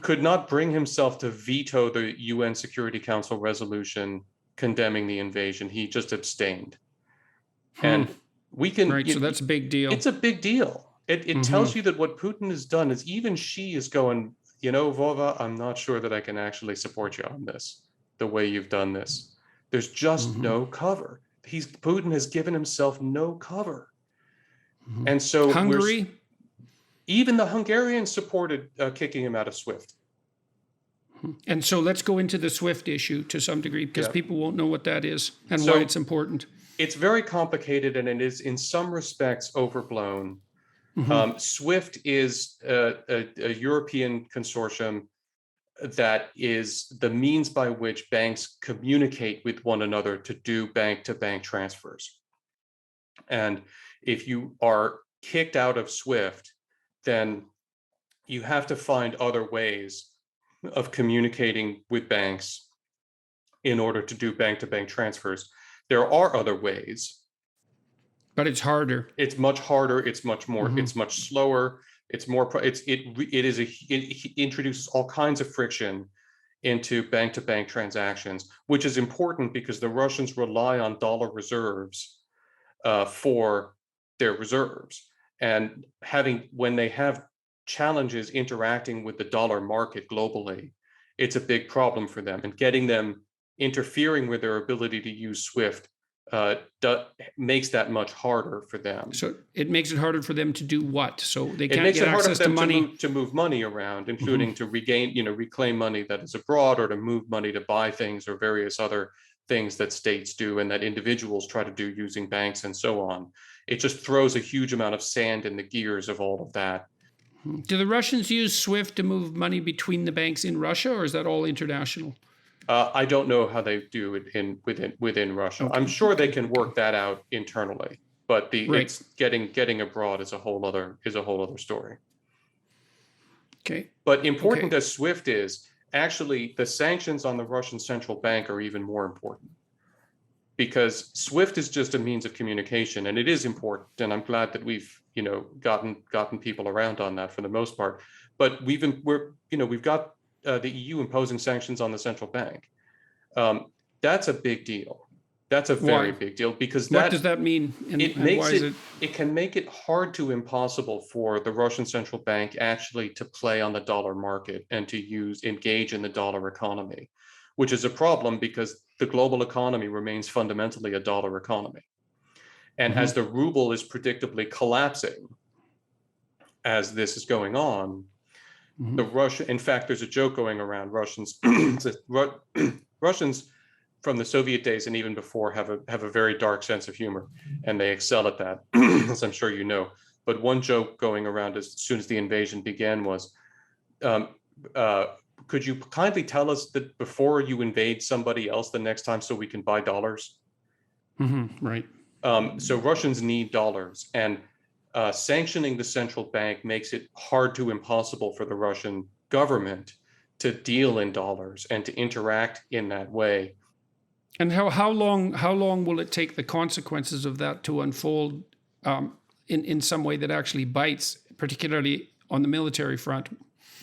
Speaker 1: could not bring himself to veto the UN Security Council resolution condemning the invasion. He just abstained. And we can...
Speaker 2: Right, so that's a big deal.
Speaker 1: It's a big deal. It tells you that what Putin has done is even Xi is going, Vova, I'm not sure that I can actually support you on this, the way you've done this. There's just no cover. Putin has given himself no cover. And so
Speaker 2: Hungary?
Speaker 1: Even the Hungarians supported kicking him out of SWIFT.
Speaker 2: And so let's go into the SWIFT issue to some degree, because people won't know what that is and why it's important.
Speaker 1: It's very complicated, and it is in some respects overblown. SWIFT is a European consortium that is the means by which banks communicate with one another to do bank-to-bank transfers. And if you are kicked out of SWIFT, then you have to find other ways of communicating with banks in order to do bank-to-bank transfers. There are other ways,
Speaker 2: but it's harder.
Speaker 1: It's much harder. It's much more. It's much slower. It's more. It introduces all kinds of friction into bank-to-bank transactions, which is important because the Russians rely on dollar reserves for their reserves, and when they have challenges interacting with the dollar market globally, it's a big problem for them. And getting them interfering with their ability to use SWIFT makes that much harder for them.
Speaker 2: So it makes it harder for them to do what? So they can't get access to money?
Speaker 1: To move money around, including to reclaim money that is abroad, or to move money to buy things, or various other things that states do and that individuals try to do using banks and so on. It just throws a huge amount of sand in the gears of all of that.
Speaker 2: Do the Russians use SWIFT to move money between the banks in Russia, or is that all international?
Speaker 1: I don't know how they do it within Russia. I'm sure they can work that out internally, but it's getting abroad is a whole other story.
Speaker 2: Okay.
Speaker 1: But important as SWIFT is, actually the sanctions on the Russian central bank are even more important, because SWIFT is just a means of communication, and it is important. And I'm glad that we've gotten people around on that for the most part. But we've got the EU imposing sanctions on the central bank. That's a big deal. That's a very big deal, because
Speaker 2: what does that mean?
Speaker 1: It can make it hard to impossible for the Russian central bank actually to play on the dollar market and to engage in the dollar economy, which is a problem because the global economy remains fundamentally a dollar economy. And as the ruble is predictably collapsing, as this is going on, in fact, there's a joke going around. Russians from the Soviet days and even before have a very dark sense of humor, and they excel at that, as I'm sure you know. But one joke going around as soon as the invasion began was, could you kindly tell us that before you invade somebody else the next time so we can buy dollars?
Speaker 2: Right.
Speaker 1: So Russians need dollars, and sanctioning the central bank makes it hard to impossible for the Russian government to deal in dollars and to interact in that way.
Speaker 2: And how long will it take the consequences of that to unfold in some way that actually bites, particularly on the military front?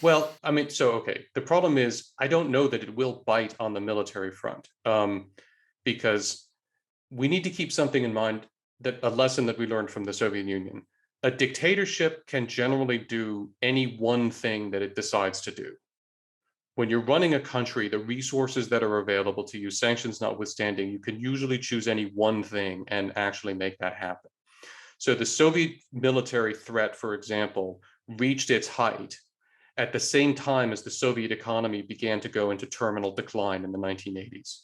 Speaker 1: Well, I mean, the problem is I don't know that it will bite on the military front, because we need to keep something in mind, that a lesson that we learned from the Soviet Union. A dictatorship can generally do any one thing that it decides to do. When you're running a country, the resources that are available to you, sanctions notwithstanding, you can usually choose any one thing and actually make that happen. So the Soviet military threat, for example, reached its height at the same time as the Soviet economy began to go into terminal decline in the 1980s.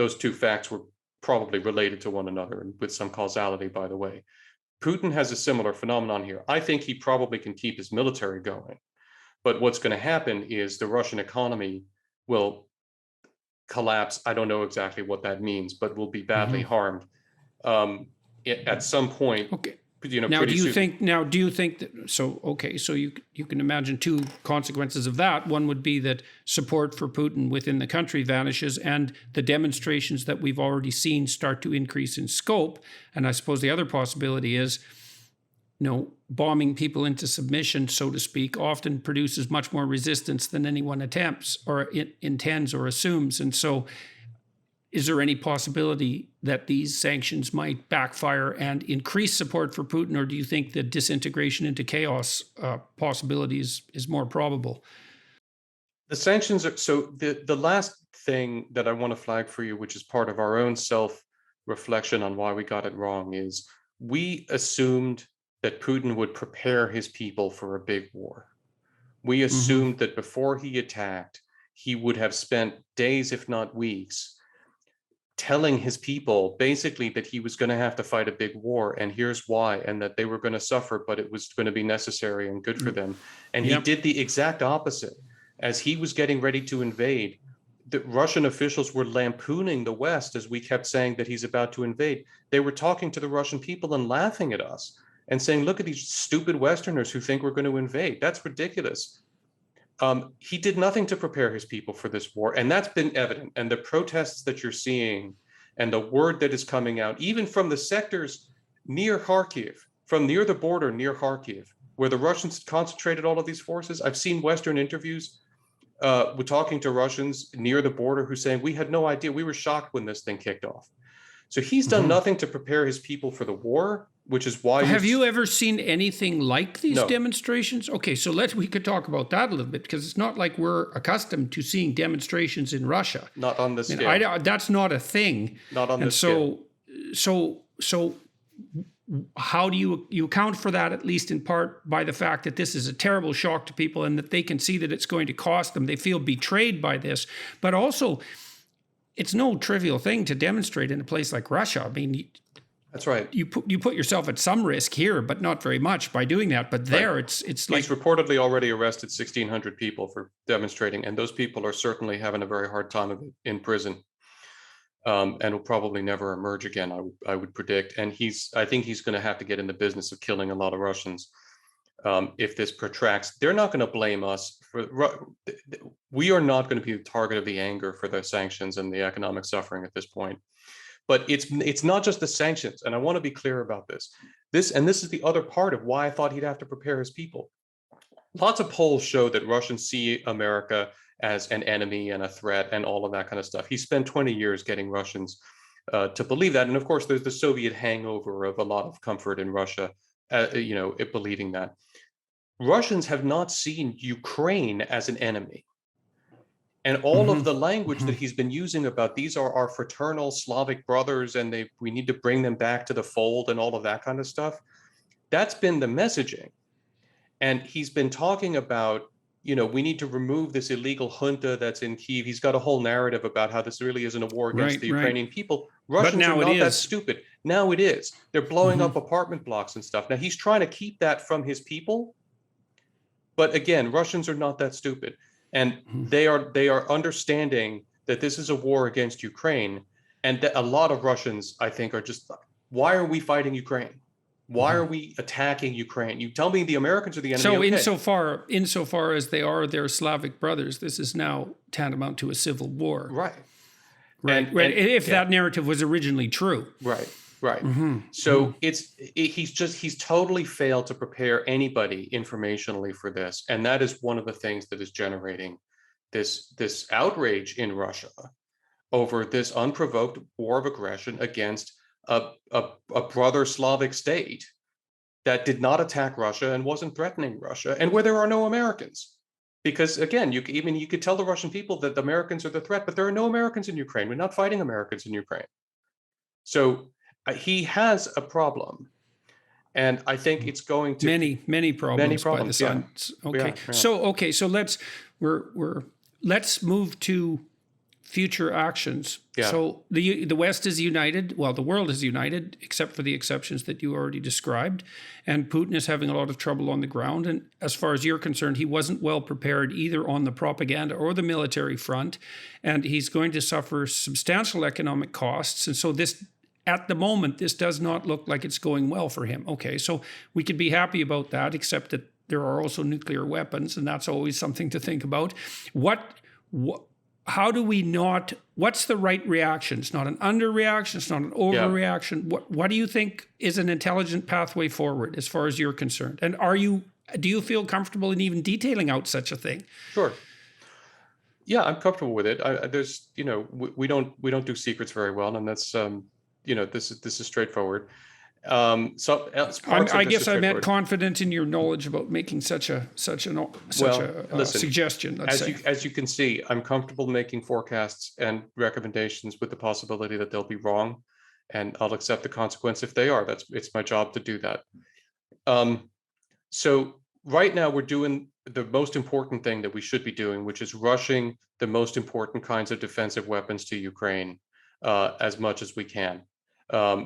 Speaker 1: those two facts were probably related to one another, and with some causality, by the way. Putin has a similar phenomenon here. I think he probably can keep his military going, but what's going to happen is the Russian economy will collapse. I don't know exactly what that means, but will be badly harmed at some point.
Speaker 2: Okay.
Speaker 1: You know,
Speaker 2: Now,
Speaker 1: pretty soon.
Speaker 2: do you think that, so, okay, so you can imagine two consequences of that. One would be that support for Putin within the country vanishes, and the demonstrations that we've already seen start to increase in scope. And I suppose the other possibility is, bombing people into submission, so to speak, often produces much more resistance than anyone attempts or intends or assumes. And so, is there any possibility that these sanctions might backfire and increase support for Putin, or do you think the disintegration into chaos possibility is more probable?
Speaker 1: The sanctions are, so the last thing that I want to flag for you, which is part of our own self-reflection on why we got it wrong, is we assumed that Putin would prepare his people for a big war. We assumed that before he attacked, he would have spent days, if not weeks, telling his people basically that he was going to have to fight a big war, and here's why, and that they were going to suffer, but it was going to be necessary and good for them. And he did the exact opposite. As he was getting ready to invade, the Russian officials were lampooning the West as we kept saying that he's about to invade. They were talking to the Russian people and laughing at us and saying, look at these stupid Westerners who think we're going to invade. That's ridiculous. He did nothing to prepare his people for this war, and that's been evident. And the protests that you're seeing and the word that is coming out, even from the sectors near Kharkiv, from near the border near Kharkiv, where the Russians concentrated all of these forces. I've seen Western interviews with talking to Russians near the border who saying, we had no idea, we were shocked when this thing kicked off. So he's done nothing to prepare his people for the war, which is why.
Speaker 2: Have you ever seen anything like these
Speaker 1: No.
Speaker 2: demonstrations? Okay, so we could talk about that a little bit, because it's not like we're accustomed to seeing demonstrations in Russia.
Speaker 1: Not on this scale.
Speaker 2: That's not a thing.
Speaker 1: Not on this scale.
Speaker 2: So how do you account for that, at least in part by the fact that this is a terrible shock to people and that they can see that it's going to cost them? They feel betrayed by this, but also it's no trivial thing to demonstrate in a place like Russia. I mean,
Speaker 1: that's right.
Speaker 2: You put yourself at some risk here, but not very much by doing that. But there, it's like,
Speaker 1: he's reportedly already arrested 1,600 people for demonstrating, and those people are certainly having a very hard time of it in prison, and will probably never emerge again. I would predict. And I think he's going to have to get in the business of killing a lot of Russians if this protracts. They're not going to blame us for. We are not going to be the target of the anger for the sanctions and the economic suffering at this point. But it's not just the sanctions, and I want to be clear about this. This is the other part of why I thought he'd have to prepare his people. Lots of polls show that Russians see America as an enemy and a threat and all of that kind of stuff. He spent 20 years getting Russians to believe that, and of course, there's the Soviet hangover of a lot of comfort in Russia, believing that. Russians have not seen Ukraine as an enemy. And all of the language that he's been using about these are our fraternal Slavic brothers and we need to bring them back to the fold and all of that kind of stuff, that's been the messaging. And he's been talking about, we need to remove this illegal junta that's in Kyiv. He's got a whole narrative about how this really isn't a war against the Ukrainian people. Russians are not that stupid. Now it is. They're blowing up apartment blocks and stuff. Now he's trying to keep that from his people. But again, Russians are not that stupid. And they are understanding that this is a war against Ukraine, and that a lot of Russians, I think, are just, why are we fighting Ukraine? Why are we attacking Ukraine? You tell me the Americans are the enemy.
Speaker 2: So
Speaker 1: okay.
Speaker 2: insofar as they are their Slavic brothers, this is now tantamount to a civil war.
Speaker 1: Right.
Speaker 2: And if that narrative was originally true.
Speaker 1: Right. So he's totally failed to prepare anybody informationally for this, and that is one of the things that is generating this outrage in Russia over this unprovoked war of aggression against a brother Slavic state that did not attack Russia and wasn't threatening Russia, and where there are no Americans. Because again, you could tell the Russian people that the Americans are the threat, but there are no Americans in Ukraine. We're not fighting Americans in Ukraine. So he has a problem, and I think it's going to
Speaker 2: many problems by the signs. Okay, so let's move to future actions.
Speaker 1: Yeah.
Speaker 2: So the West is united. Well, the world is united, except for the exceptions that you already described. And Putin is having a lot of trouble on the ground. And as far as you're concerned, he wasn't well prepared either on the propaganda or the military front. And he's going to suffer substantial economic costs. And so this, at the moment, this does not look like it's going well for him. Okay, so we could be happy about that, except that there are also nuclear weapons, and that's always something to think about. How do we not, what's the right reaction? It's not an underreaction, it's not an overreaction. What do you think is an intelligent pathway forward as far as you're concerned? And do you feel comfortable in even detailing out such a thing?
Speaker 1: Sure. Yeah, I'm comfortable with it. There's, we don't do secrets very well, and that's, this is straightforward.
Speaker 2: I guess I meant confident in your knowledge about making such a suggestion. Let's say.
Speaker 1: As you can see, I'm comfortable making forecasts and recommendations with the possibility that they'll be wrong, and I'll accept the consequence if they are. It's my job to do that. So right now we're doing the most important thing that we should be doing, which is rushing the most important kinds of defensive weapons to Ukraine as much as we can.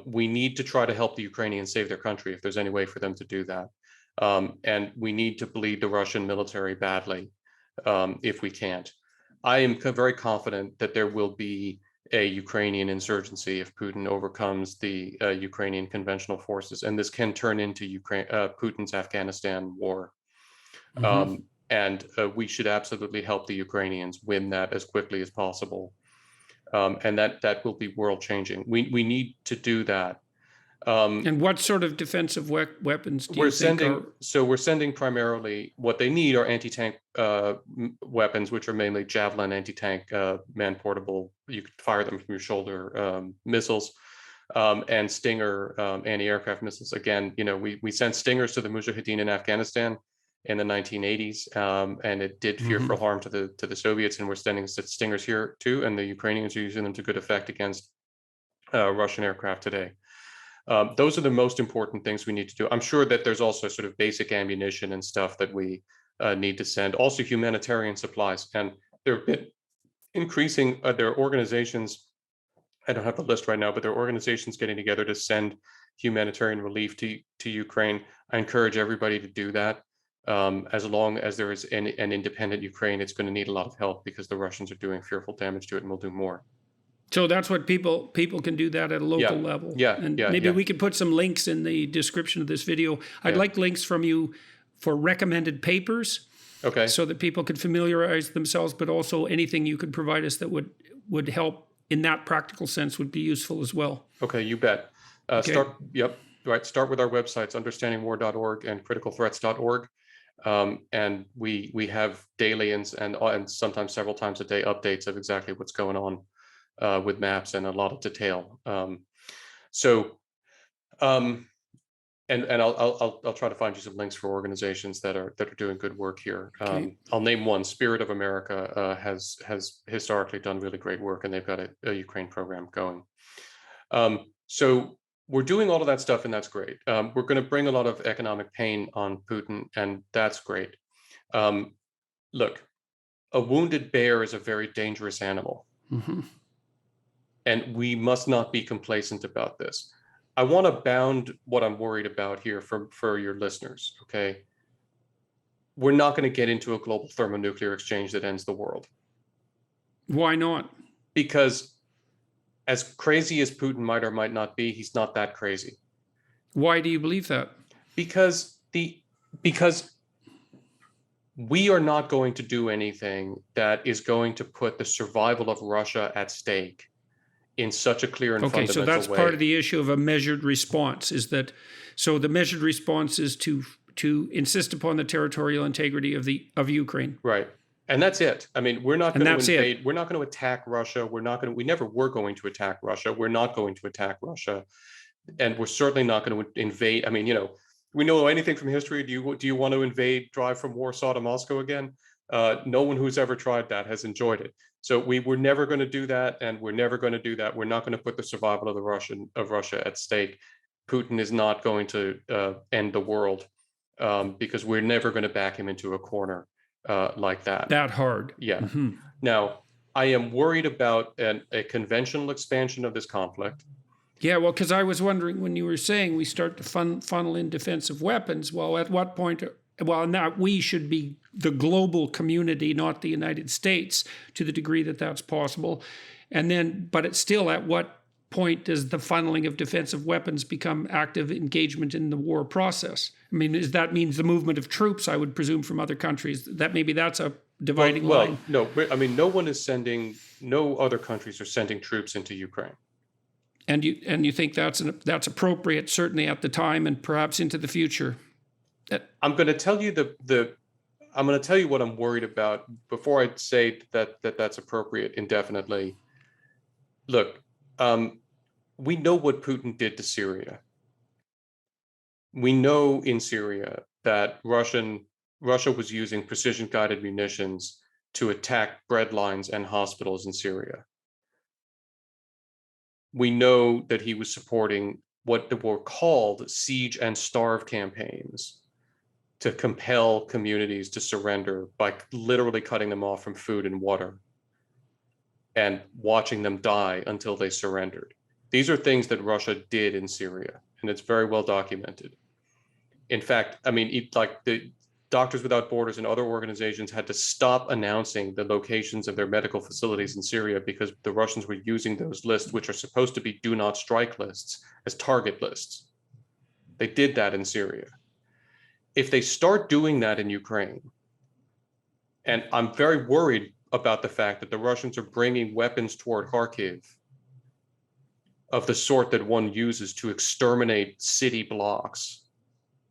Speaker 1: We need to try to help the Ukrainians save their country if there's any way for them to do that. And we need to bleed the Russian military badly if we can't. I am very confident that there will be a Ukrainian insurgency if Putin overcomes the Ukrainian conventional forces, and this can turn into Putin's Afghanistan war. And we should absolutely help the Ukrainians win that as quickly as possible. And that will be world changing. We need to do that.
Speaker 2: And what sort of defensive weapons do you think
Speaker 1: we're sending primarily what they need are anti-tank weapons, which are mainly Javelin anti-tank man-portable. You could fire them from your shoulder missiles, and Stinger anti-aircraft missiles. Again, we sent Stingers to the Mujahideen in Afghanistan in the 1980s, and it did fearful harm to the Soviets, and we're sending Stingers here too, and the Ukrainians are using them to good effect against Russian aircraft today. Those are the most important things we need to do. I'm sure that there's also sort of basic ammunition and stuff that we need to send, also humanitarian supplies, and there have been increasing, there are organizations, I don't have the list right now, but there are organizations getting together to send humanitarian relief to Ukraine. I encourage everybody to do that. As long as there is an independent Ukraine, it's going to need a lot of help because the Russians are doing fearful damage to it and will do more.
Speaker 2: So that's what people can do that at a local level. Maybe we could put some links in the description of this video. I'd like links from you for recommended papers.
Speaker 1: Okay.
Speaker 2: So that people could familiarize themselves, but also anything you could provide us that would help in that practical sense would be useful as well.
Speaker 1: Okay, you bet. Start with our websites, understandingwar.org and criticalthreats.org. And we have daily and sometimes several times a day updates of exactly what's going on with maps and a lot of detail. And I'll try to find you some links for organizations that are doing good work here.
Speaker 2: Okay.
Speaker 1: I'll name one. Spirit of America has historically done really great work, and they've got a Ukraine program going. So we're doing all of that stuff, and that's great. We're going to bring a lot of economic pain on Putin, and that's great. Look, a wounded bear is a very dangerous animal, and we must not be complacent about this. I want to bound what I'm worried about here for your listeners, okay? We're not going to get into a global thermonuclear exchange that ends the world.
Speaker 2: Why not?
Speaker 1: Because as crazy as Putin might or might not be, he's not that crazy.
Speaker 2: Why do you believe that?
Speaker 1: Because we are not going to do anything that is going to put the survival of Russia at stake in such a clear and fundamental way.
Speaker 2: Okay, so that's part of the issue of a measured response, is that, so the measured response is to insist upon the territorial integrity of Ukraine. Right.
Speaker 1: And that's it. I mean, we're not going to invade. We're not going to attack Russia. We never were going to attack Russia. We're not going to attack Russia. And we're certainly not going to invade. I mean, we know anything from history. Do you want to drive from Warsaw to Moscow again? No one who's ever tried that has enjoyed it. So we were never going to do that, and we're never going to do that. We're not going to put the survival of Russia at stake. Putin is not going to end the world because we're never going to back him into a corner like that.
Speaker 2: That hard.
Speaker 1: Yeah. Now, I am worried about a conventional expansion of this conflict.
Speaker 2: Yeah, well, because I was wondering when you were saying we start to funnel in defensive weapons. Well, at what point? Well, now we should be the global community, not the United States, to the degree that that's possible. And then, but it's still, at what point does the funneling of defensive weapons become active engagement in the war process? I mean, that means the movement of troops, I would presume, from other countries. That maybe that's a dividing line.
Speaker 1: No, I mean, no other countries are sending troops into Ukraine.
Speaker 2: And you think that's appropriate, certainly at the time and perhaps into the future.
Speaker 1: I'm going to tell you I'm going to tell you what I'm worried about before I say that's appropriate indefinitely. Look, we know what Putin did to Syria. We know in Syria that Russia was using precision-guided munitions to attack bread lines and hospitals in Syria. We know that he was supporting what were called siege and starve campaigns to compel communities to surrender by literally cutting them off from food and water and watching them die until they surrendered. These are things that Russia did in Syria, and it's very well documented. In fact, I mean, like the Doctors Without Borders and other organizations had to stop announcing the locations of their medical facilities in Syria because the Russians were using those lists, which are supposed to be do not strike lists, as target lists. They did that in Syria. If they start doing that in Ukraine, and I'm very worried about the fact that the Russians are bringing weapons toward Kharkiv of the sort that one uses to exterminate city blocks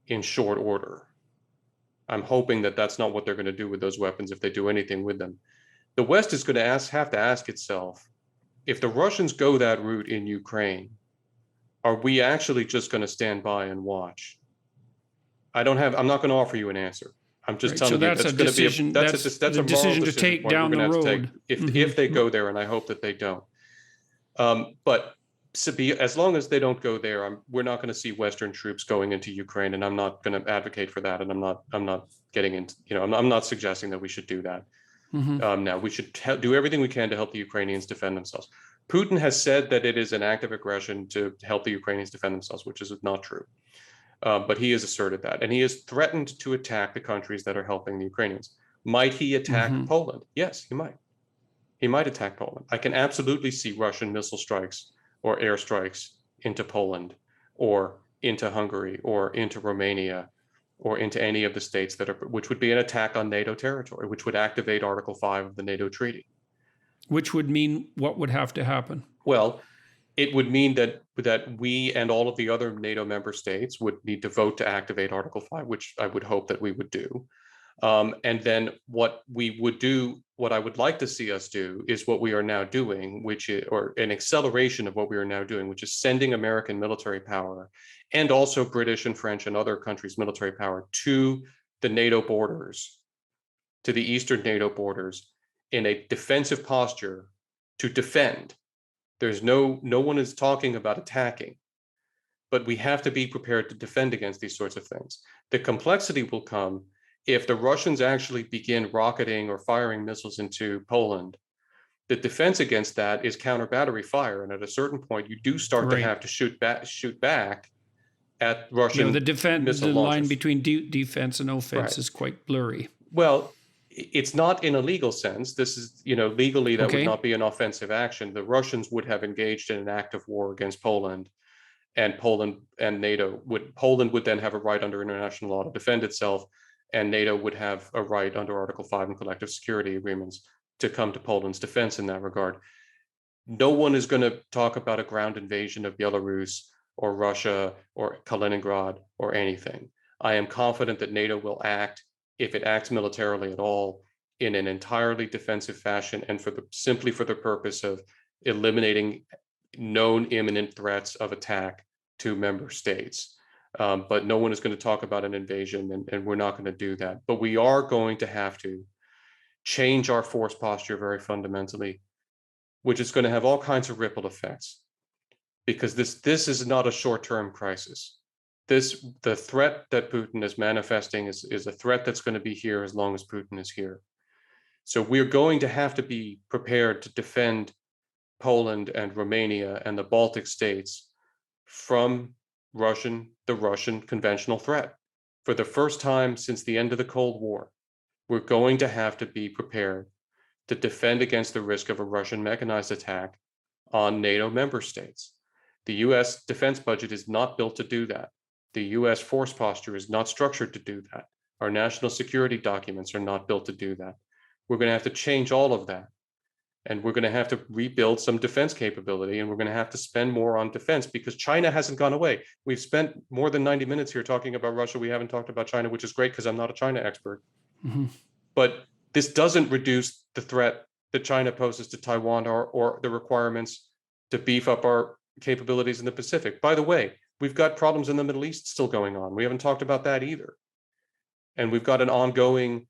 Speaker 1: in short order. I'm hoping that that's not what they're going to do with those weapons if they do anything with them. The West is going to have to ask itself, if the Russians go that route in Ukraine, are we actually just going to stand by and watch? I'm not going to offer you an answer. I'm just telling you that's going to be that's a moral decision
Speaker 2: to take down the road
Speaker 1: if they go there, and I hope that they don't. But as long as they don't go there, we're not going to see Western troops going into Ukraine, and I'm not going to advocate for that. And I'm not getting into, I'm not suggesting that we should do that. Now we should do everything we can to help the Ukrainians defend themselves. Putin has said that it is an act of aggression to help the Ukrainians defend themselves, which is not true. But he has asserted that, and he has threatened to attack the countries that are helping the Ukrainians. Might he attack Poland? Yes, he might. He might attack Poland. I can absolutely see Russian missile strikes or airstrikes into Poland or into Hungary or into Romania or into any of the states which would be an attack on NATO territory, which would activate Article 5 of the NATO treaty.
Speaker 2: Which would mean what would have to happen?
Speaker 1: Well, it would mean that we and all of the other NATO member states would need to vote to activate Article 5, which I would hope that we would do. And then what I would like to see us do is what we are now doing, or an acceleration of what we are now doing, which is sending American military power and also British and French and other countries' military power to the NATO borders, to the eastern NATO borders, in a defensive posture to defend. There's no one is talking about attacking, but we have to be prepared to defend against these sorts of things. The complexity will come if the Russians actually begin rocketing or firing missiles into Poland. The defense against that is counter battery fire, and at a certain point, you do start to have to shoot back at Russian missile launchers.
Speaker 2: Line between defense and offense is quite blurry.
Speaker 1: Well, it's not in a legal sense. This is, legally that would not be an offensive action. The Russians would have engaged in an act of war against Poland, and Poland and NATO Poland would then have a right under international law to defend itself, and NATO would have a right under Article 5 and collective security agreements to come to Poland's defense in that regard. No one is going to talk about a ground invasion of Belarus or Russia or Kaliningrad or anything. I am confident that NATO will act, if it acts militarily at all, in an entirely defensive fashion, and simply for the purpose of eliminating known imminent threats of attack to member states. But no one is going to talk about an invasion, and we're not going to do that. But we are going to have to change our force posture very fundamentally, which is going to have all kinds of ripple effects, because this is not a short-term crisis. The threat that Putin is manifesting is a threat that's going to be here as long as Putin is here. So we're going to have to be prepared to defend Poland and Romania and the Baltic states from the Russian conventional threat. For the first time since the end of the Cold War, we're going to have to be prepared to defend against the risk of a Russian mechanized attack on NATO member states. The US defense budget is not built to do that. The US force posture is not structured to do that. Our national security documents are not built to do that. We're going to have to change all of that. And we're going to have to rebuild some defense capability, and we're going to have to spend more on defense because China hasn't gone away. We've spent more than 90 minutes here talking about Russia. We haven't talked about China, which is great because I'm not a China expert.
Speaker 2: Mm-hmm.
Speaker 1: But this doesn't reduce the threat that China poses to Taiwan or the requirements to beef up our capabilities in the Pacific. By the way, we've got problems in the Middle East still going on. We haven't talked about that either. And we've got an ongoing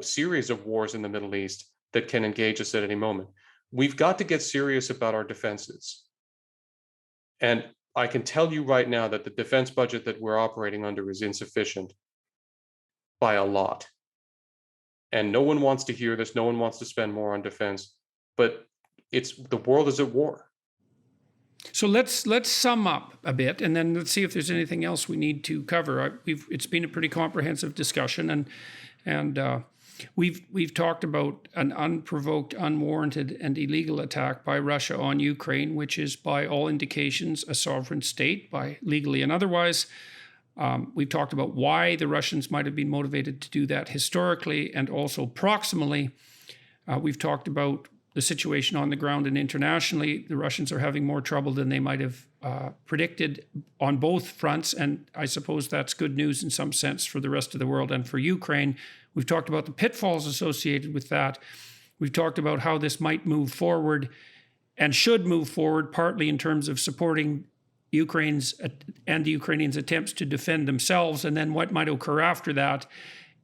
Speaker 1: series of wars in the Middle East that can engage us at any moment. We've got to get serious about our defenses. And I can tell you right now that the defense budget that we're operating under is insufficient by a lot. And no one wants to hear this. No one wants to spend more on defense, but the world is at war.
Speaker 2: So let's sum up a bit, and then let's see if there's anything else we need to cover. It's been a pretty comprehensive discussion, and we've talked about an unprovoked, unwarranted, and illegal attack by Russia on Ukraine, which is by all indications a sovereign state, by legally and otherwise. We've talked about why the Russians might have been motivated to do that historically and also proximally. We've talked about the situation on the ground and internationally. The Russians are having more trouble than they might have predicted on both fronts, and I suppose that's good news in some sense for the rest of the world and for Ukraine. We've talked about the pitfalls associated with that. We've talked about how this might move forward and should move forward, partly in terms of supporting Ukraine's and the Ukrainians' attempts to defend themselves, and then what might occur after that.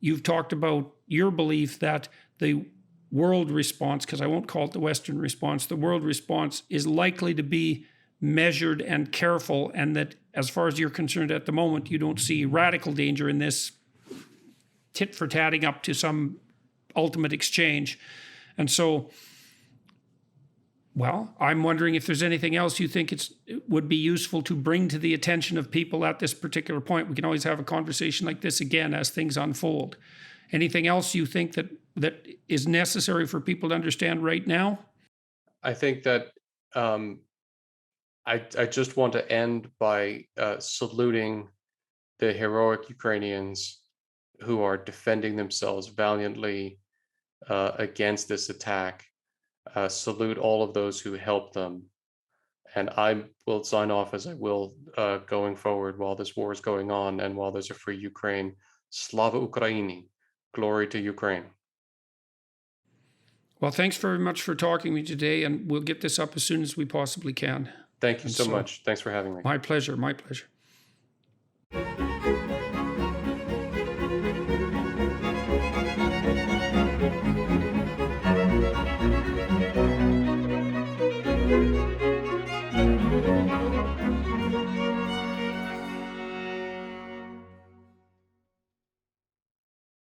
Speaker 2: You've talked about your belief that the world response, because I won't call it the Western response, the world response is likely to be measured and careful, and that as far as you're concerned at the moment, you don't see radical danger in this tit for tatting up to some ultimate exchange. And so, well, I'm wondering if there's anything else you think it would be useful to bring to the attention of people at this particular point. We can always have a conversation like this again as things unfold. Anything else you think that is necessary for people to understand right now?
Speaker 1: I think that I just want to end by saluting the heroic Ukrainians who are defending themselves valiantly against this attack. Salute all of those who helped them. And I will sign off as I will going forward while this war is going on and while there's a free Ukraine. Slava Ukraini. Glory to Ukraine.
Speaker 2: Well, thanks very much for talking to me today, and we'll get this up as soon as we possibly can.
Speaker 1: Thank you so much. Thanks for having me.
Speaker 2: My pleasure. My pleasure.